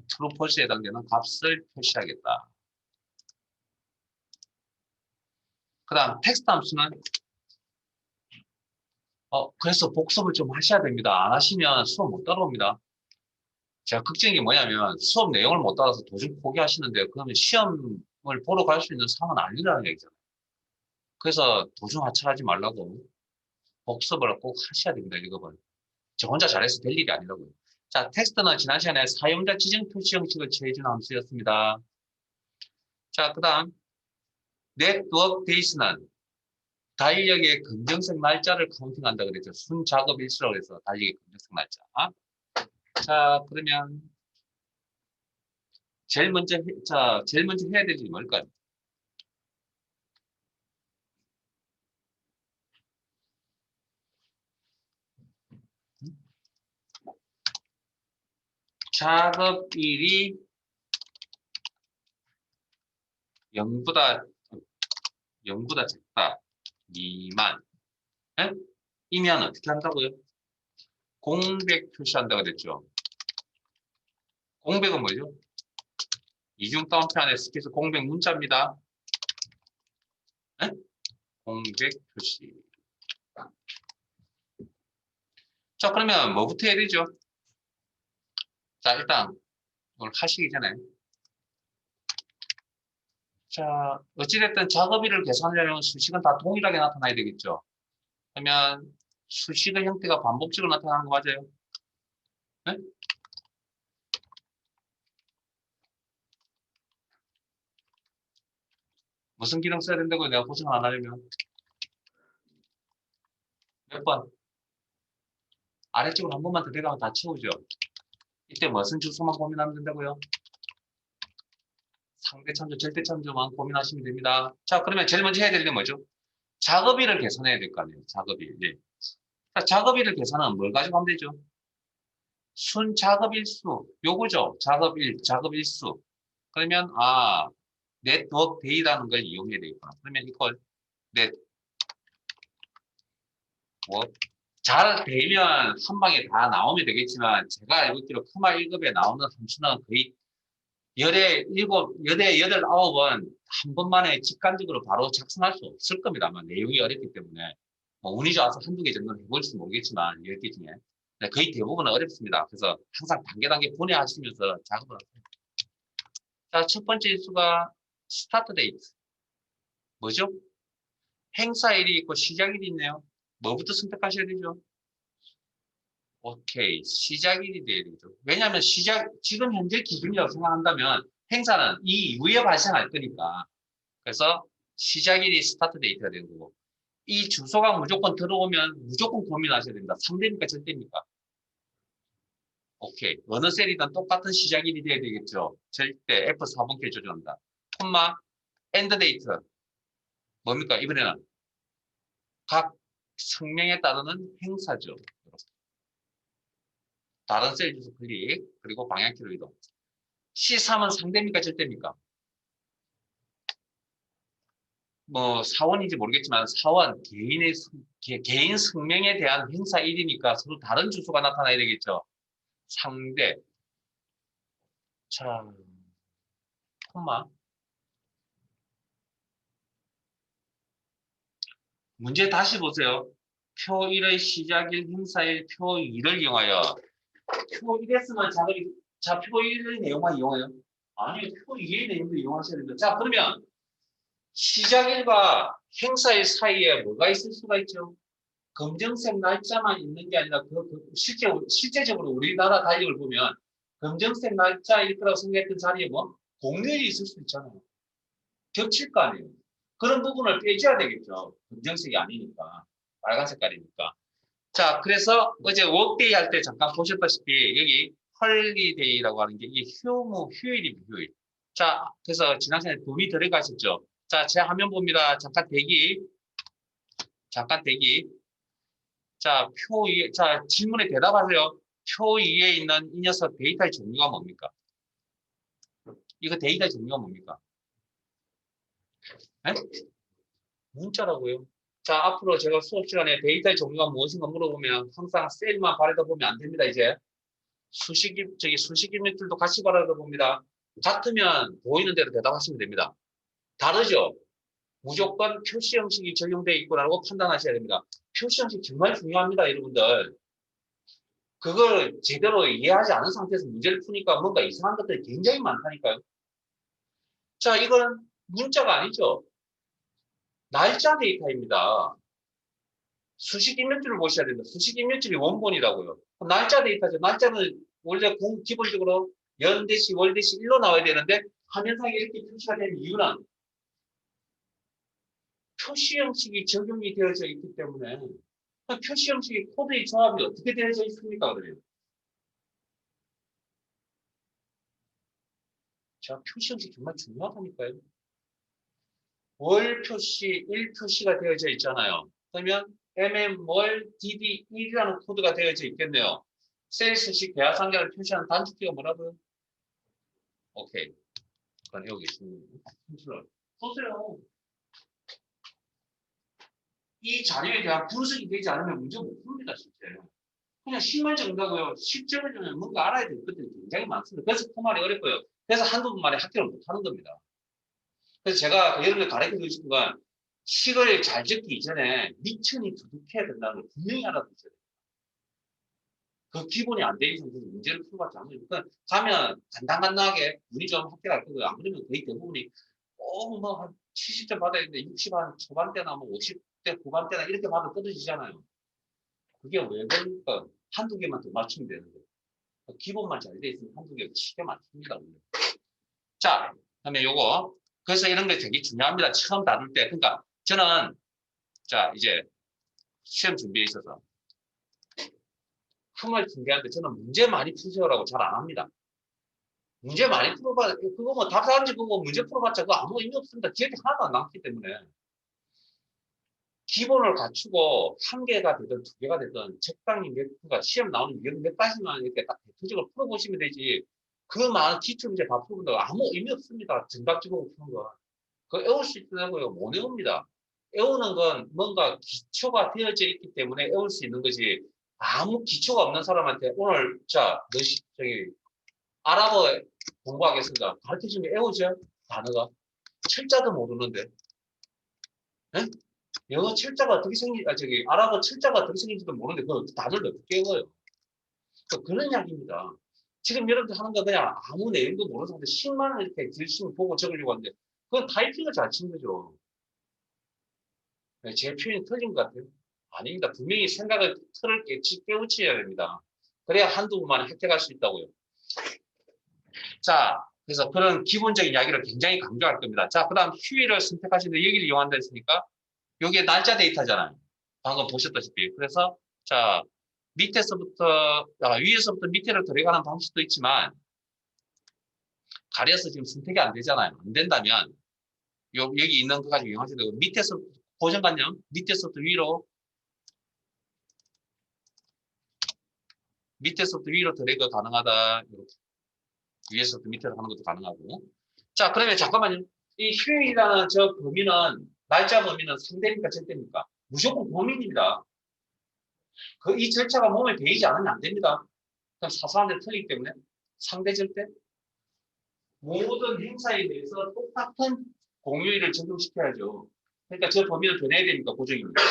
Speaker 1: true, false에 해당되는 값을 표시하겠다. 그 다음 텍스트 함수는 그래서 복습을 좀 하셔야 됩니다. 안 하시면 수업 못 따라옵니다. 제가 걱정인 게 뭐냐면 수업 내용을 못 따라서 도중 포기하시는데 그러면 시험을 보러 갈 수 있는 상황은 아니라는 얘기잖아요. 그래서 도중 하차하지 말라고 복습을 꼭 하셔야 됩니다. 이거는. 저 혼자 잘해서 될 일이 아니라고요. 자, 텍스트는 지난 시간에 사용자 지정 표시 형식을 취해준 함수였습니다. 자, 그 다음 네트워크 데이스는 달력의 검정색 날짜를 카운팅한다 그랬죠. 순 작업 일수라고 해서 달력의 검정색 날짜. 자, 그러면 제일 먼저 해야 될 일이 뭘까요? 작업일이 0보다 작다. 미만. 에? 이면 어떻게 한다고요? 공백 표시한다고 그랬죠. 공백은 뭐죠? 이중 따옴표 안에 스페이스 공백 문자입니다. 에? 공백 표시. 자, 그러면 뭐부터 해야 되죠? 자, 일단 이걸 하시기 전에 자, 어찌됐든 작업일을 계산하려면 수식은 다 동일하게 나타나야 되겠죠. 그러면 수식의 형태가 반복적으로 나타나는 거 맞아요? 네? 무슨 기능 써야 된다고 내가 고생 안 하려면 몇 번? 아래쪽으로 한 번만 더 내려가면 다 채우죠. 이때 무슨 주소만 고민하면 된다고요? 상대 참조, 절대 참조만 고민하시면 됩니다. 자, 그러면 제일 먼저 해야 될 게 뭐죠? 작업일을 계산해야 될 거 아니에요. 작업일. 예. 자, 작업일을 계산하면 뭘 가지고 하면 되죠? 순 작업일수. 요거죠. 작업일수. 그러면, 네트워크 데이라는 걸 이용해야 되겠구나. 그러면 이걸 네트워크. 잘 되면 한 방에 다 나오면 되겠지만, 제가 알고 있기로 크마 1급에 나오는 함수는 거의 열에 여덟, 아홉은 한 번만에 직관적으로 바로 작성할 수 없을 겁니다. 아마 내용이 어렵기 때문에. 뭐 운이 좋아서 한두 개 정도는 해볼지 모르겠지만, 10개 중에. 거의 대부분은 어렵습니다. 그래서 항상 단계 분해하시면서 작업을 하세요. 자, 첫 번째 일수가 스타트 데이트. 뭐죠? 행사일이 있고 시작일이 있네요. 뭐부터 선택하셔야 되죠? 오케이. 시작일이 돼야 되죠. 왜냐하면 지금 현재 기준이라고 생각한다면 행사는 이 이후에 발생할 거니까. 그래서 시작일이 스타트 데이트가 되는 거고. 이 주소가 무조건 들어오면 무조건 고민하셔야 됩니다. 3대입니까? 절대입니까? 오케이. 어느 셀이든 똑같은 시작일이 돼야 되겠죠. 절대 F4번께 조정한다. 콤마, 엔드 데이트. 뭡니까? 이번에는 각 성명에 따르는 행사죠. 다른 셀 주소 클릭, 그리고 방향키로 이동. C3은 상대입니까? 절대입니까? 뭐 사원인지 모르겠지만 사원 개인 성명에 대한 행사일이니까 서로 다른 주소가 나타나야 되겠죠. 상대. 자, 콤마. 문제 다시 보세요. 표 1의 시작일 행사일 표 2를 이용하여 표 1에서만 표 1의 내용만 이용해요. 아니요, 표 2의 내용도 이용하셔야 됩니다. 자, 그러면 시작일과 행사일 사이에 뭐가 있을 수가 있죠? 검정색 날짜만 있는 게 아니라 실제적으로 우리나라 달력을 보면 검정색 날짜일 거라고 생각했던 자리에 뭐 공휴일이 있을 수 있잖아요. 겹칠 거 아니에요. 그런 부분을 빼줘야 되겠죠. 검정색이 아니니까. 빨간 색깔이니까. 자, 그래서 어제 워크데이 할 때 잠깐 보셨다시피 여기 헐리데이라고 하는 게 이게 휴일입니다. 휴일. 자, 그래서 지난 시간에 붐이 들어가셨죠. 자, 제 화면 봅니다. 잠깐 대기. 잠깐 대기. 자, 자, 질문에 대답하세요. 표 2에 있는 이 녀석 데이터의 종류가 뭡니까? 이거 데이터의 종류가 뭡니까? 네? 문자라고요. 자, 앞으로 제가 수업 시간에 데이터의 종류가 무엇인가 물어보면 항상 셀만 바라다 보면 안 됩니다, 이제. 수식 입력들도 같이 바라다 봅니다. 같으면 보이는 대로 대답하시면 됩니다. 다르죠? 무조건 표시 형식이 적용되어 있구나라고 판단하셔야 됩니다. 표시 형식 정말 중요합니다, 여러분들. 그걸 제대로 이해하지 않은 상태에서 문제를 푸니까 뭔가 이상한 것들이 굉장히 많다니까요. 자, 이건 문자가 아니죠. 날짜 데이터입니다. 수식 입력줄을 보셔야 됩니다. 수식 입력줄이 원본이라고요. 날짜 데이터죠. 날짜는 원래 기본적으로 연대시, 월대시 1로 나와야 되는데 화면상에 이렇게 표시가 된 이유는 표시 형식이 적용이 되어져 있기 때문에 표시 형식의 코드의 조합이 어떻게 되어져 있습니까? 그래요. 자, 표시 형식 정말 중요하다니까요. 월 표시, 일 표시가 되어져 있잖아요. 그러면 mm월 dd1이라는 코드가 되어져 있겠네요. 셀수식 대하상계를 표시하는 단축키가 뭐라고요? 오케이. 그건 여기 있습니다. 보세요. 이 자료에 대한 분석이 되지 않으면 문제 못 풉니다, 실제. 그냥 10만 정도고요. 실제로는 뭔가 알아야 될 것들이 굉장히 많습니다. 그래서 포말이 어렵고요. 그래서 한두 번 만에 합격을 못 하는 겁니다. 그래서 제가 여러분들 가르쳐 드리고 싶은 건 식을 잘 적기 이전에 미천이 두둑해야 된다는 걸 분명히 알아두셔야 돼요. 그 기본이 안 돼 있는 상태에서 문제를 풀어봤지 않아요. 그러니까 가면 간당간당하게 문이 좀 합격할 거고요. 안 그러면 거의 대부분이 뭐한 70점 받아야 되는데 60한 초반대나 뭐 50대 후반대나 이렇게 받아 떨어지잖아요. 그게 왜 그러니까 한두 개만 더 맞추면 되는데 기본만 잘 돼 있으면 한두 개 쉽게 맞춥니다. 자, 그다음에 요거 그래서 이런 게 되게 중요합니다. 처음 다룰 때. 그러니까 저는 자 이제 시험 준비에 있어서 흠을 준비하는데 저는 문제 많이 푸세요라고 잘 안 합니다. 문제 많이 풀어봐 그거 뭐 답사는지 그거 문제 풀어봤자 그거 아무 의미 없습니다. 기억이 하나도 안 남기 때문에 기본을 갖추고 한 개가 되든 두 개가 되든 적당히 그러니까 시험 나오는 몇 가지만 이렇게 딱 대표적으로 풀어보시면 되지. 그 많은 기출 문제 다 풀어본다고 아무 의미 없습니다. 정답지고 푸는 거. 그거 외울 수 있다고요. 못 외웁니다. 외우는 건 뭔가 기초가 되어져 있기 때문에 외울 수 있는 거지. 아무 기초가 없는 사람한테 오늘 저기 아랍어 공부하겠습니다. 가르쳐주면 외우죠? 단어가. 철자도 모르는데. 네? 영어 철자가 어떻게 아랍어 철자가 어떻게 생긴지도 모르는데 그걸 다들 어떻게 외워요? 그런 이야기입니다. 지금 여러분들 하는 거 그냥 아무 내용도 모르는 상태 10만 원 이렇게 열심히 보고 적으려고 하는데 그건 타이핑을 잘 치는 거죠. 제 표현이 틀린 것 같아요. 아닙니다. 분명히 생각을 틀을 깨우쳐야 됩니다. 그래야 한두 번만에 획득할 수 있다고요. 자, 그래서 그런 기본적인 이야기를 굉장히 강조할 겁니다. 자, 그 다음 휴일을 선택하시는데 여기를 이용한다 했으니까 여기에 날짜 데이터잖아요. 방금 보셨다시피. 그래서 자, 위에서부터 밑으로 들어가는 방식도 있지만 가려서 지금 선택이 안 되잖아요. 안 된다면 여기 있는 거 가지고 이용하셔도 되고 밑에서 고정관념 밑에서부터 위로 드래그 가능하다. 이렇게. 위에서부터 밑으로 하는 것도 가능하고. 자, 그러면 잠깐만요. 이 휴일이라는 저 범위는 날짜 범위는 상대입니까, 절대입니까? 무조건 범위입니다. 이 절차가 몸에 배이지 않으면 안 됩니다. 그럼 사소한 데 틀리기 때문에 상대 절대 모든 행사에 대해서 똑같은 공유율을 적용시켜야죠. 그러니까 저 범위는 변해야 되니까 고정입니다.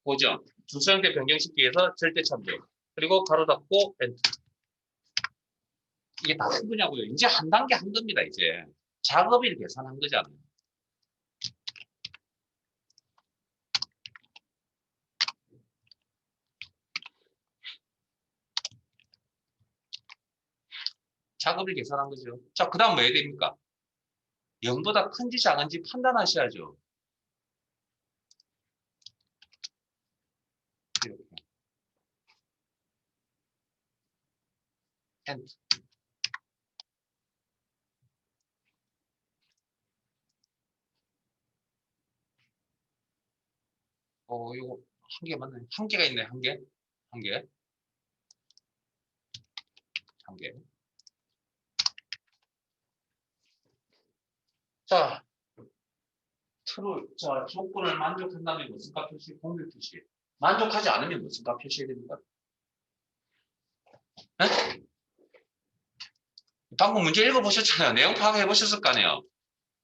Speaker 1: 고정. 주소형태 변경시키기 위해서 절대 참조. 그리고 가로 닫고 엔터. 이게 다 큰 거냐고요. 이제 한 단계 한 겁니다. 이제 작업일 계산한 거잖아요. 작업일 계산한 거죠. 자, 그 다음 뭐 해야 됩니까? 0보다 큰지 작은지 판단하셔야죠. 이렇게. 엔터. 이거 한 개 맞나요? 한 개가 있네, 한 개. 한 개. 한 개. 자, 자, 조건을 만족한다면 무슨 값 표시? 공백 표시. 만족하지 않으면 무슨 값 표시해야 됩니까? 네? 방금 문제 읽어보셨잖아요. 내용 파악해 보셨을 거 아니에요.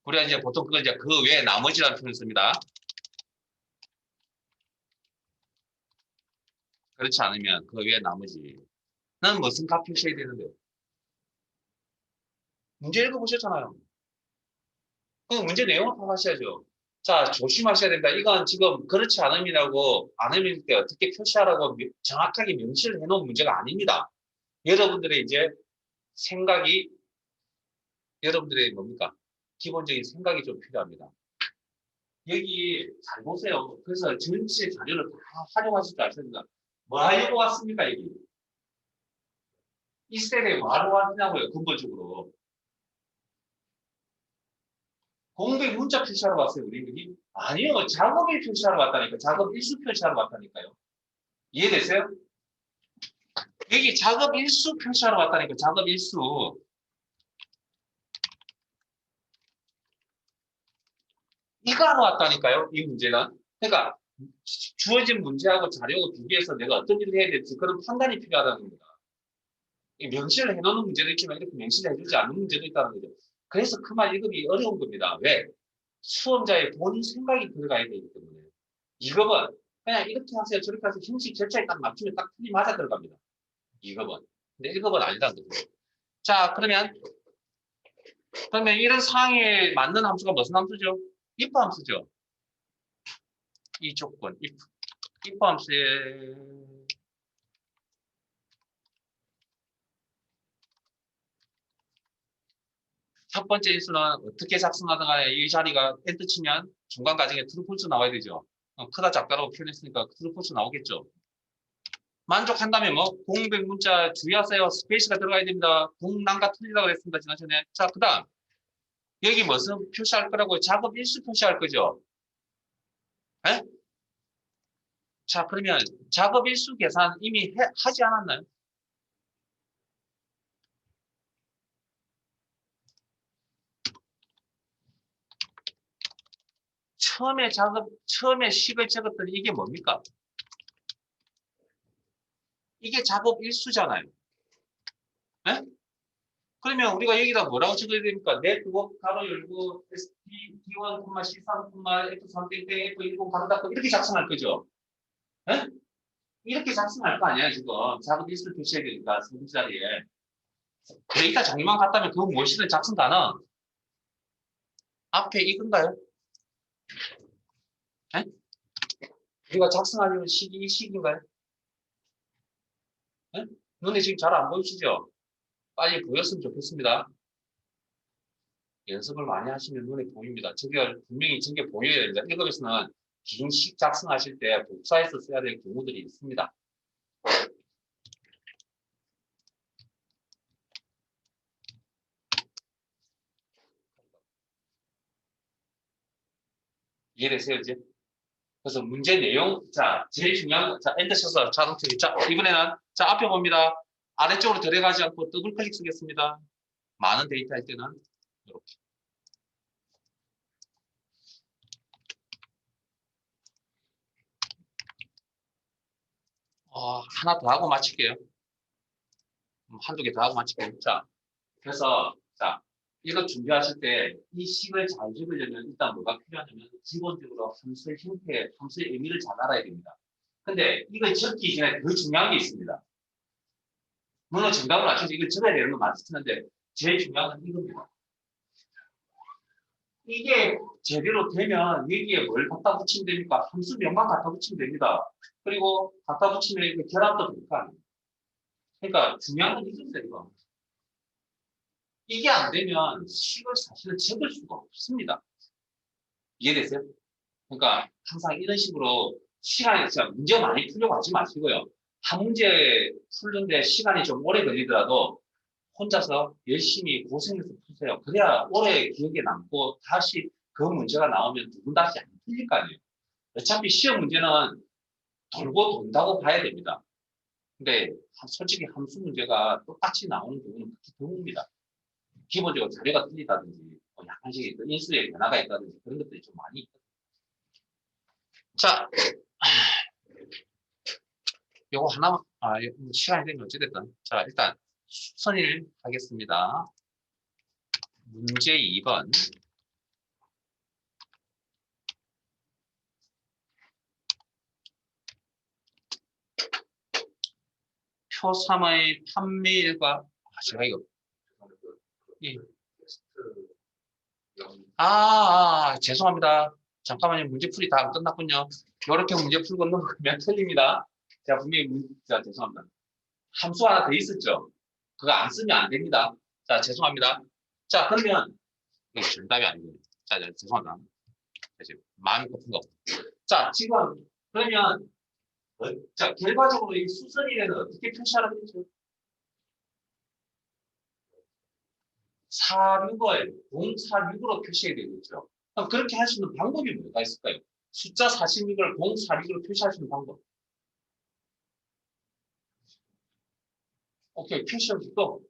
Speaker 1: 우리가 이제 보통 그거 이제 그 외에 나머지라는 표현을 씁니다. 그렇지 않으면 그 외에 나머지는 무슨 값 표시해야 되는데 문제 읽어보셨잖아요. 그 문제 내용을 파악하셔야죠. 자, 조심하셔야 됩니다. 이건 지금 그렇지 않음이라고 않음일 때 어떻게 표시하라고 정확하게 명시를 해놓은 문제가 아닙니다. 여러분들의 이제 생각이 여러분들의 뭡니까? 기본적인 생각이 좀 필요합니다. 여기 잘 보세요. 그래서 전체 자료를 다 활용하실 줄 아십니까? 뭐 하려고 왔습니까, 여기? 이 셀에 뭐 하러 왔냐고요, 근본적으로. 공백 문자 표시하러 왔어요, 우리 여기? 아니요, 작업일 표시하러 왔다니까. 작업 일수 표시하러 왔다니까요. 이해되세요? 여기 작업 일수 표시하러 왔다니까, 작업 일수. 이거 하러 왔다니까요, 이 문제는. 그러니까 주어진 문제하고 자료하고 비교해서 내가 어떤 일을 해야 될지 그런 판단이 필요하다는 겁니다. 명시를 해놓는 문제도 있지만 이렇게 명시를 해주지 않는 문제도 있다는 거죠. 그래서 그말 읽기 어려운 겁니다. 왜? 수험자의 본인 생각이 들어가야 되기 때문에. 이급은 그냥 이렇게 하세요, 저렇게 하세요. 형식 절차에 딱 맞추면 딱 틀이 맞아 들어갑니다. 2급은. 근데 1급은 아니라는 거죠. 자, 그러면 이런 상황에 맞는 함수가 무슨 함수죠? if 함수죠. 이 조건, if 함수의 첫 번째 인수는 어떻게 작성하든 간에 이 자리가 엔터 치면 중간 과정에 트루폴스 나와야 되죠. 크다 작다라고 표현했으니까 트루폴스 나오겠죠. 만족한다면 뭐 공백 문자 주의하세요. 스페이스가 들어가야 됩니다. 공난과 틀리다고 그랬습니다. 지난 시간에. 자, 그 다음 여기 무슨 표시할 거라고? 작업 일수 표시할 거죠. 에? 자, 그러면 작업 일수 계산 이미 하지 않았나요? 처음에 식을 적었더니 이게 뭡니까? 이게 작업 일수잖아요. 에? 그러면 우리가 여기다 뭐라고 적어야 됩니까? 네트워크 가로 열고 D1, C3, F3 땡땡 F10 가로 닫고 이렇게 작성할 거죠. 에? 이렇게 작성할 거 아니야 지금. 작업 일수를 표시해야 되니까 선수 자리에. 데이터 종류만 같다면 그 무엇이든 작성 단어 앞에 이건가요? 에? 우리가 작성하려는 식이 이 식인가요? 에? 눈에 지금 잘 안 보이시죠? 빨리 보였으면 좋겠습니다. 연습을 많이 하시면 눈에 보입니다. 저게 분명히 저게 보여야 됩니다. 1급에서는 긴식 작성하실 때 복사해서 써야 될 경우들이 있습니다. 이해되세요, 이제? 그래서 문제 내용, 자, 제일 중요한, 자, 엔터 쳐서 자동 처리. 자, 이번에는, 자, 앞에 봅니다. 아래쪽으로 들어가지 않고 더블 클릭 쓰겠습니다. 많은 데이터 할 때는, 이렇게. 하나 더 하고 마칠게요. 한두 개 더 하고 마칠게요. 자, 그래서, 자, 이거 준비하실 때 이 식을 잘 적으려면 일단 뭐가 필요하냐면 기본적으로 함수의 형태, 함수의 의미를 잘 알아야 됩니다. 근데 이걸 적기 전에 더 중요한 게 있습니다. 물론 정답을 맞춰서 이걸 적어야 되는 건 맞는데 제일 중요한 건 이겁니다. 이게 제대로 되면 여기에 뭘 갖다 붙이면 됩니까? 함수명만 갖다 붙이면 됩니다. 그리고 갖다 붙이면 이게 결합도 될 거 아니에요. 그러니까 중요한 건 이거예요, 이거. 이게 안 되면 식을 사실은 적을 수가 없습니다. 이해되세요? 그러니까 항상 이런 식으로 시간이 진짜 문제 많이 풀려고 하지 마시고요. 한 문제 풀는데 시간이 좀 오래 걸리더라도 혼자서 열심히 고생해서 푸세요. 그래야 오래 기억에 남고 다시 그 문제가 나오면 두 분 다시 안 풀릴 거 아니에요. 어차피 시험 문제는 돌고 돈다고 봐야 됩니다. 근데 솔직히 함수 문제가 똑같이 나오는 부분은 그렇게 드뭅니다. 기본적으로 자료가 틀리다든지 약간씩 인수의 변화가 있다든지 그런 것들이 좀 많이 있거든요. 자, 요거 하나만, 시간이 되면 어찌됐든. 자, 일단 수선일 하겠습니다. 문제 2번. 표 3의 판매일과, 제가 이거, 예. 죄송합니다. 잠깐만요. 문제풀이 다 끝났군요. 이렇게 문제 풀고 넘어가면 틀립니다. 제가 분명히 죄송합니다. 함수 하나 더 있었죠? 그거 안 쓰면 안 됩니다. 자, 죄송합니다. 자, 그러면, 이거 정답이 아니고요. 자, 죄송합니다. 지금 마음이 고픈 거. 자, 지금, 그러면, 자, 결과적으로 이 수선일에는 어떻게 표시하라고 했죠? 46을 046으로 표시해야 되겠죠. 그럼 그렇게 할 수 있는 방법이 뭐가 있을까요? 숫자 46을 046으로 표시할 수 있는 방법. 오케이, 표시형식도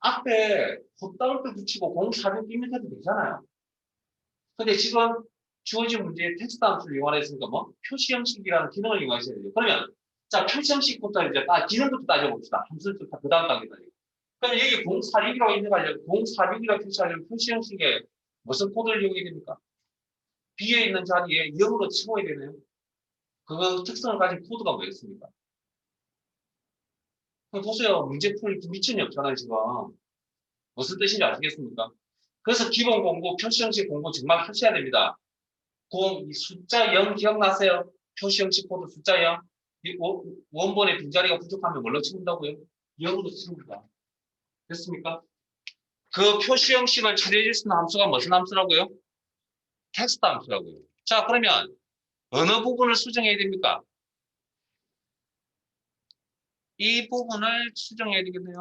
Speaker 1: 앞에 콧다울도 붙이고 046 입력해도 되잖아요. 근데 지금 주어진 문제에 텍스트 함수를 이용하였으니까 뭐 표시형식이라는 기능을 이용하셔야 돼요. 그러면 자, 표시형식부터 이제 기능부터 따져봅시다. 함수부터 그 다음 단계까지. 그럼 여기 046이라고 입력하려면 046이라고 표시하려면 표시형식에 무슨 코드를 이용해야 됩니까? B에 있는 자리에 0으로 치워야 되네요. 그 특성을 가진 코드가 뭐였습니까? 그럼 보세요. 문제 풀 미천이 없잖아요, 지금. 무슨 뜻인지 아시겠습니까? 그래서 기본 공부, 표시형식 공부 정말 하셔야 됩니다. 숫자 0 기억나세요? 표시형식 코드 숫자 0. 원본의 빈자리가 부족하면 뭘로 치운다고요? 0으로 치웁니다. 됐습니까? 그 표시형식을 처리해 줄 수 있는 함수가 무슨 함수라고요? 텍스트 함수라고요. 자, 그러면 어느 부분을 수정해야 됩니까? 이 부분을 수정해야 되겠네요.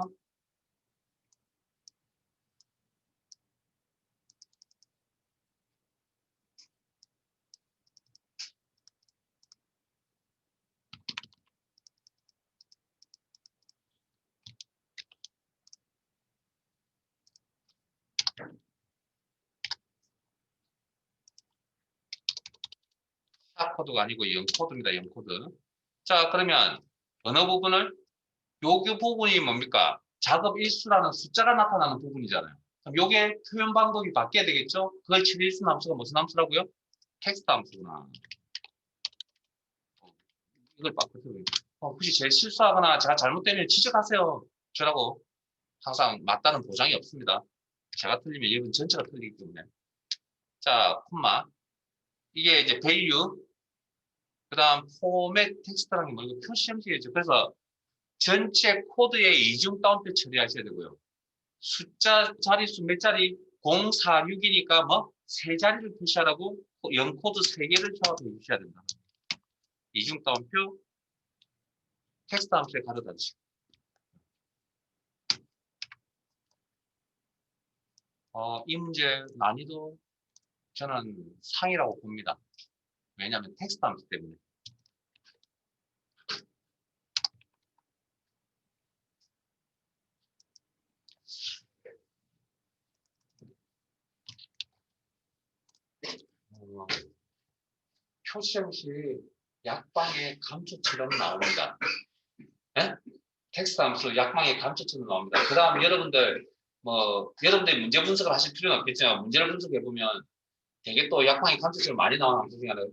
Speaker 1: 샵 코드가 아니고 0코드입니다. 0코드. 자, 그러면 어느 부분을? 여기 부분이 뭡니까? 작업 일수라는 숫자가 나타나는 부분이잖아요. 그럼 요게 표현 방법이 바뀌어야 되겠죠? 그걸 처리할 수 있는 함수가 무슨 함수라고요? 텍스트 함수구나. 이걸 바꾸세요. 혹시 제 실수하거나 제가 잘못되면 지적하세요. 저라고 항상 맞다는 보장이 없습니다. 제가 틀리면 여러분 전체가 틀리기 때문에. 자, 콤마. 이게 이제 value, 그 다음 포맷 텍스트라는 게 뭐고 표시 형식이죠. 그래서 전체 코드에 이중 다운표 처리하셔야 되고요. 숫자 자릿수 몇 자리? 046이니까 뭐 세 자리를 표시하라고 0코드 3개를 조합해 주셔야 된다. 이중 다운표 텍스트 함수에 가져다 주시고. 이 문제 난이도 저는 상이라고 봅니다. 왜냐하면 텍스트 함수 때문에. 표시 형식 약방의 감초처럼 나옵니다. 예? 텍스트 함수 약방의 감초처럼 나옵니다. 그 다음 여러분들이 문제 분석을 하실 필요는 없겠지만 문제를 분석해 보면 되게 또 약방의 감초처럼 많이 나오는 함수 중에 하나는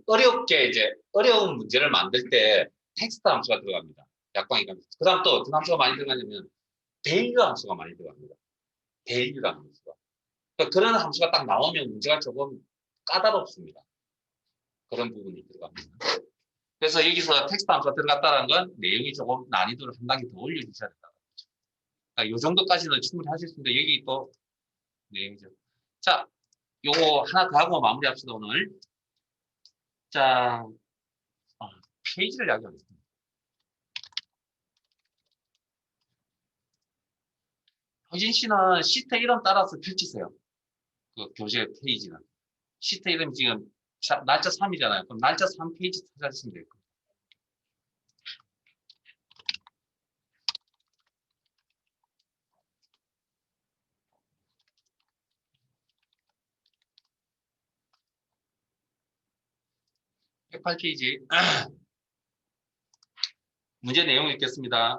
Speaker 1: 어려운 문제를 만들 때 텍스트 함수가 들어갑니다. 약방의 감초. 그 다음 또 어떤 함수가 많이 들어가냐면 밸류 함수가 많이 들어갑니다. 밸류라는 함수가. 그러니까 그런 함수가 딱 나오면 문제가 조금 까다롭습니다. 그런 부분이 들어갑니다. 그래서 여기서 텍스트 함수가 들어갔다는 건 내용이 조금 난이도를 한 단계 더 올려주셔야 된다. 그러니까 이 정도까지는 충분히 하실 수 있는데 여기 또 내용이죠. 자, 요거 하나 더 하고 마무리합시다 오늘. 자, 페이지를 이야기하겠습니다. 효진 씨는 시트 이름 따라서 펼치세요. 그 교재 페이지는. 시트 이름 지금 날짜 3이잖아요. 그럼 날짜 3페이지 찾아주시면 될 거예요. 백 108페이지. 문제 내용 읽겠습니다.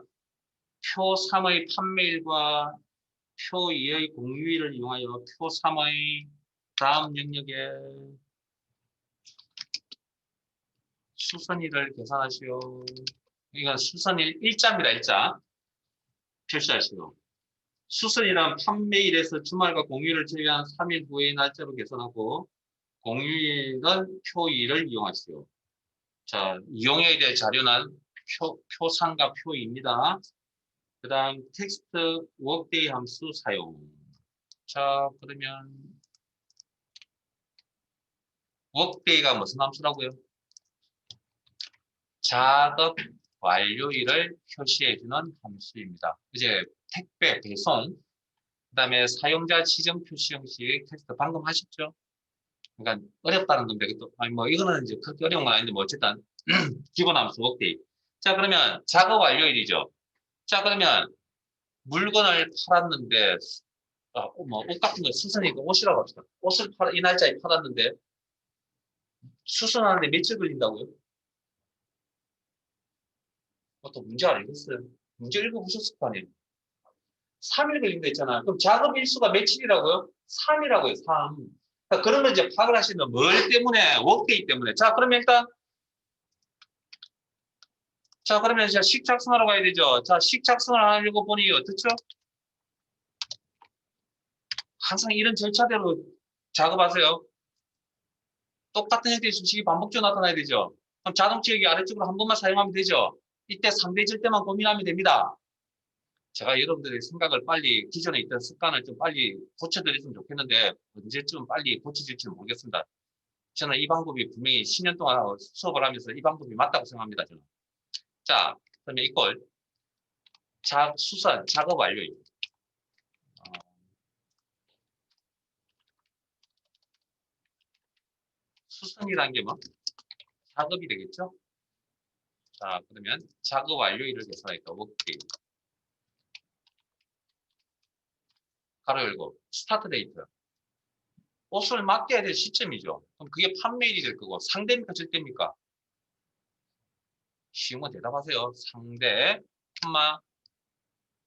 Speaker 1: 표 3의 판매일과 표 2의 공유일을 이용하여 표 3의 다음 영역에 수선일을 계산하시오. 이건 수선일 일자입니다. 일자. 표시하시오. 수선일은 판매일에서 주말과 공휴일을 제외한 3일 후의 날짜로 계산하고 공휴일은 표2를 이용하시오. 자, 이용해야 될 자료는 표상과 표2입니다. 그 다음 텍스트 워크데이 함수 사용. 자, 그러면 워크데이가 무슨 함수라고요? 작업 완료일을 표시해주는 함수입니다. 이제 택배, 배송, 그 다음에 사용자 지정 표시 형식 텍스트 방금 하셨죠? 그러니까 어렵다는 건데, 또, 아니 뭐 이거는 이제 그렇게 어려운 건 아닌데, 뭐 어쨌든 기본 함수 워크데이. 자, 그러면 작업 완료일이죠. 자, 그러면 물건을 팔았는데, 뭐 옷 같은 거 수선이니까 옷이라고 합시다. 이 날짜에 팔았는데 수선하는데 며칠 걸린다고요? 또 문제 알겠어요. 문제 읽어보셨을 거 아니에요. 3일 걸린다 했잖아요. 그럼 작업 일수가 며칠이라고요? 3이라고요, 3. 그러니까 그런 걸 이제 파악을 하시면 뭘 때문에? 워크데이 때문에. 자, 그러면 일단, 자, 그러면 이제 식 작성하러 가야 되죠. 자, 식 작성을 하려고 보니 어떻죠? 항상 이런 절차대로 작업하세요. 똑같은 형태의 수식이 반복적으로 나타나야 되죠. 그럼 자동치 여기 아래쪽으로 한 번만 사용하면 되죠. 이때 상대질 때만 고민하면 됩니다. 제가 여러분들의 생각을 빨리, 기존에 있던 습관을 좀 빨리 고쳐드렸으면 좋겠는데, 언제쯤 빨리 고쳐질지는 모르겠습니다. 저는 이 방법이 분명히 10년 동안 수업을 하면서 이 방법이 맞다고 생각합니다. 저는. 자, 그러면 이걸 수선, 작업 완료입니다. 수선이라는 게 뭐? 작업이 되겠죠? 자, 그러면 작업 완료일을 계산하니까 워크데이. 가로 열고, 스타트 데이트. 옷을 맡겨야 될 시점이죠. 그럼 그게 판매일이 될 거고, 상대입니까, 절대입니까? 쉬운 건 대답하세요. 상대, 콤마,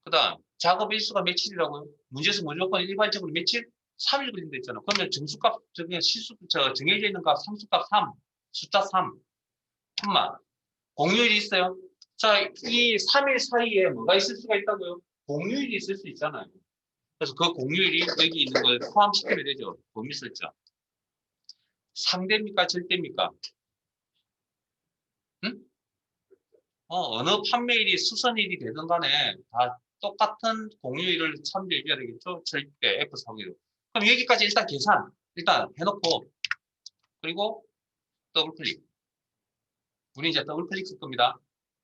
Speaker 1: 그 다음, 작업 일수가 며칠이라고요? 문제에서 무조건 일반적으로 며칠? 3일 걸린다 했잖아. 그러면 정수값, 정해져 있는 값, 상수값 3, 숫자 3, 콤마, 공휴일이 있어요. 자, 이 3일 사이에 뭐가 있을 수가 있다고요? 공휴일이 있을 수 있잖아요. 그래서 그 공휴일이 여기 있는 걸 포함시키면 되죠. 범위 설정. 상대입니까? 절대입니까? 응? 어느 판매일이 수선일이 되든 간에 다 똑같은 공휴일을 참조해줘야 되겠죠? 절대 F4기로. 그럼 여기까지 일단 계산, 일단 해놓고, 그리고 더블 클릭. 우리 이제 더블 클릭 쓸 겁니다.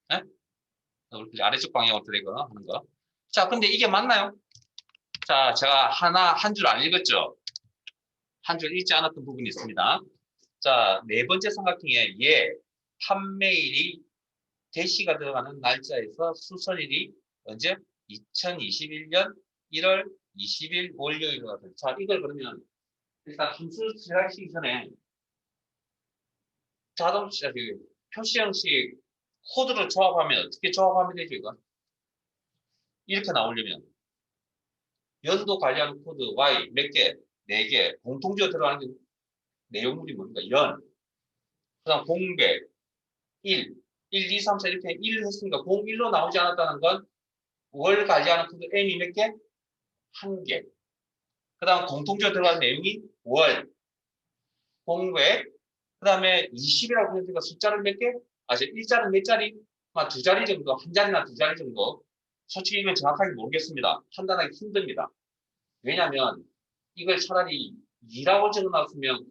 Speaker 1: 네? 더블 클릭 아래쪽 방향으로 드래그 하는 거. 자, 근데 이게 맞나요? 자, 제가 한 줄 안 읽었죠? 한 줄 읽지 않았던 부분이 있습니다. 자, 네 번째 삼각형에 판매일이 대시가 들어가는 날짜에서 수선일이 언제? 2021년 1월 20일 월요일로 가죠. 자, 이걸 그러면 일단 함수 제작하기 전에 자동차 표시 형식 코드로 조합하면 어떻게 조합하면 되죠, 이거? 이렇게 나오려면 연도 관리하는 코드 Y 몇 개? 4개. 공통적으로 들어가는 내용물이 뭡니까? 연. 그다음 공백 1, 1, 2, 3, 4 이렇게 1 했으니까 01로 나오지 않았다는 건 월 관리하는 코드 N이 몇 개? 1개. 그 다음 공통적으로 들어가는 내용이 월, 공백, 그 다음에 20이라고 했으니까 숫자를 몇 개? 일자는 몇 자리? 두 자리 정도, 한 자리나 두 자리 정도. 솔직히 이건 정확하게 모르겠습니다. 판단하기 힘듭니다. 왜냐하면 이걸 차라리 2라고 적어놨으면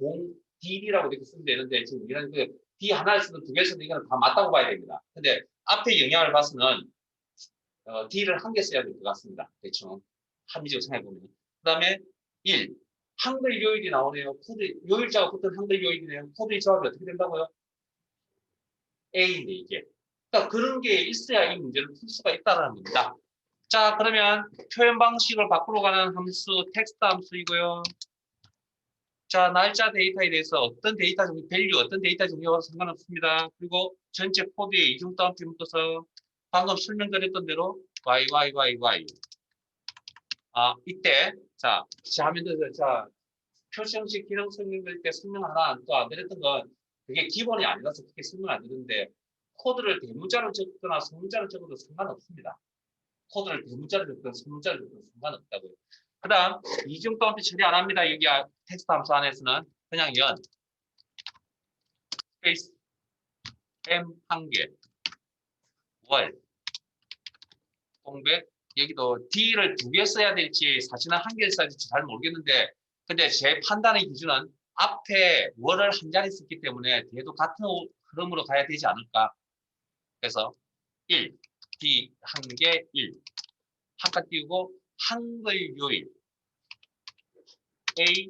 Speaker 1: D라고 이렇게 쓰면 되는데 지금 이런 그 D 하나를 쓰든 두 개를 쓰든 이거는 다 맞다고 봐야 됩니다. 근데 앞에 영향을 봐서는 D를 1개 써야 될 것 같습니다. 대충 합리적으로 생각해보면. 그 다음에 1. 한글 요일이 나오네요. 코드, 요일자가 붙은 한글 요일이네요. 코드의 조합이 어떻게 된다고요? A인데 이게. 그러니까 그런 게 있어야 이 문제를 풀 수가 있다는 겁니다. 자, 그러면 표현 방식을 바꾸러 가는 함수 텍스트 함수이고요. 자, 날짜 데이터에 대해서 어떤 데이터 종류, 밸류, 어떤 데이터 종류와 상관없습니다. 그리고 전체 코드의 이중 따옴표 묶어서 방금 설명드렸던 대로 y. 이때 자, 화면에서 자, 표시 형식 기능 설명드릴 때 설명 하나 또 안 드렸던 건 그게 기본이 아니라서 그렇게 설명 안 드렸는데 코드를 대문자로 적거나 소문자로 적어도 상관없습니다. 코드를 대문자로 적든 소문자로 적든 상관없다고요. 그 다음 이중 따옴표 처리 안 합니다. 여기 텍스트 함수 안에서는 그냥 연 스페이스 m 1개 월 공백 여기도 D를 2개 써야 될지 사실은 1개를 써야 될지 잘 모르겠는데 근데 제 판단의 기준은 앞에 월을 한 자리 썼기 때문에 뒤에도 같은 흐름으로 가야 되지 않을까. 그래서 1, D 1개 1 한 칸 띄우고 한글 요일 A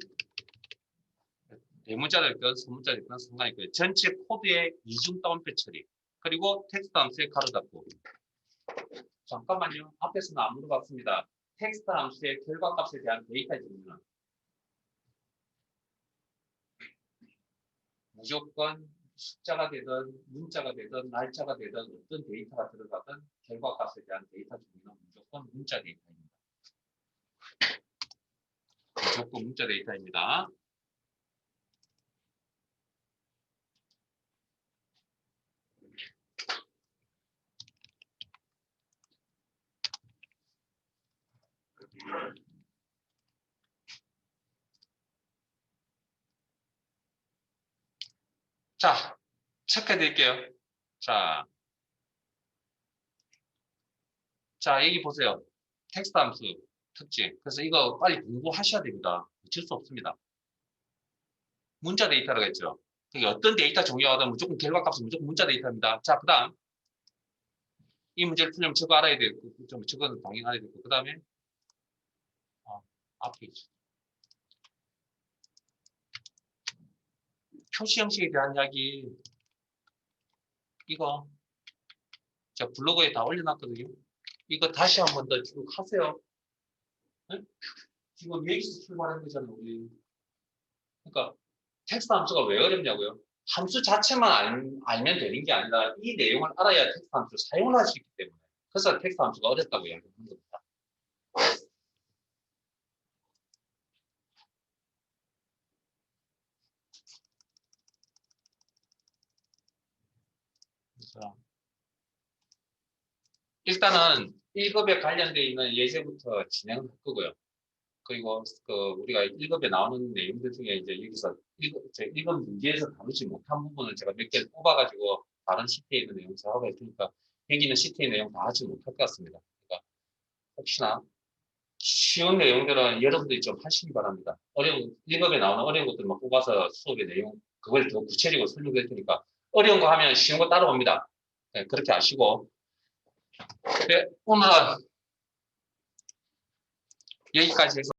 Speaker 1: 대문자를 읽든 소문자를 읽든 상관이 없고요. 전체 코드의 이중 따옴표 처리 그리고 텍스트 함수의 가로 닫고 잠깐만요. 앞에서는 안 물어봤습니다. 텍스트 함수의 결과값에 대한 데이터 정리는 무조건 숫자가 되든 문자가 되든 날짜가 되든 어떤 데이터가 들어가든 결과값에 대한 데이터 정리는 무조건 문자 데이터입니다. 무조건 문자 데이터입니다. 자, 체크해 드릴게요. 자, 여기 보세요. 텍스트 함수 특징. 그래서 이거 빨리 공부하셔야 됩니다. 어쩔 수 없습니다. 문자 데이터라고 했죠. 그게 어떤 데이터 종류하든 무조건 결과값은 무조건 문자 데이터입니다. 자, 그 다음 이 문제를 풀려면 저거 알아야 되고, 저거는 당연히 알아야 되고, 그 다음에 앞에 있죠. 표시 형식에 대한 이야기 이거 제가 블로그에 다 올려놨거든요. 이거 다시 한 번 더 쭉 하세요. 네? 지금 여기서 출발한 거잖아요, 우리. 그러니까 텍스트 함수가 왜 어렵냐고요? 함수 자체만 알면 되는 게 아니라 이 내용을 알아야 텍스트 함수를 사용을 할 수 있기 때문에. 그래서 텍스트 함수가 어렵다고 이야기하는 겁니다. 그래서 일단은 1급에 관련되어 있는 예제부터 진행을 할 거고요. 그리고 우리가 1급에 나오는 내용들 중에 이제 여기서 1급 문제에서 다루지 못한 부분을 제가 몇 개를 뽑아가지고 다른 시트에 있는 내용 작업할 테니까 여기는 시트의 내용 다 하지 못할 것 같습니다. 그러니까 혹시나 쉬운 내용들은 여러분들이 좀 하시기 바랍니다. 1급에 나오는 어려운 것들만 뽑아서 수업의 내용 그걸 더 구체적으로 설명할 테니까 어려운 거 하면 쉬운 거 따라옵니다. 네, 그렇게 아시고 네, 오늘은 여기까지 해서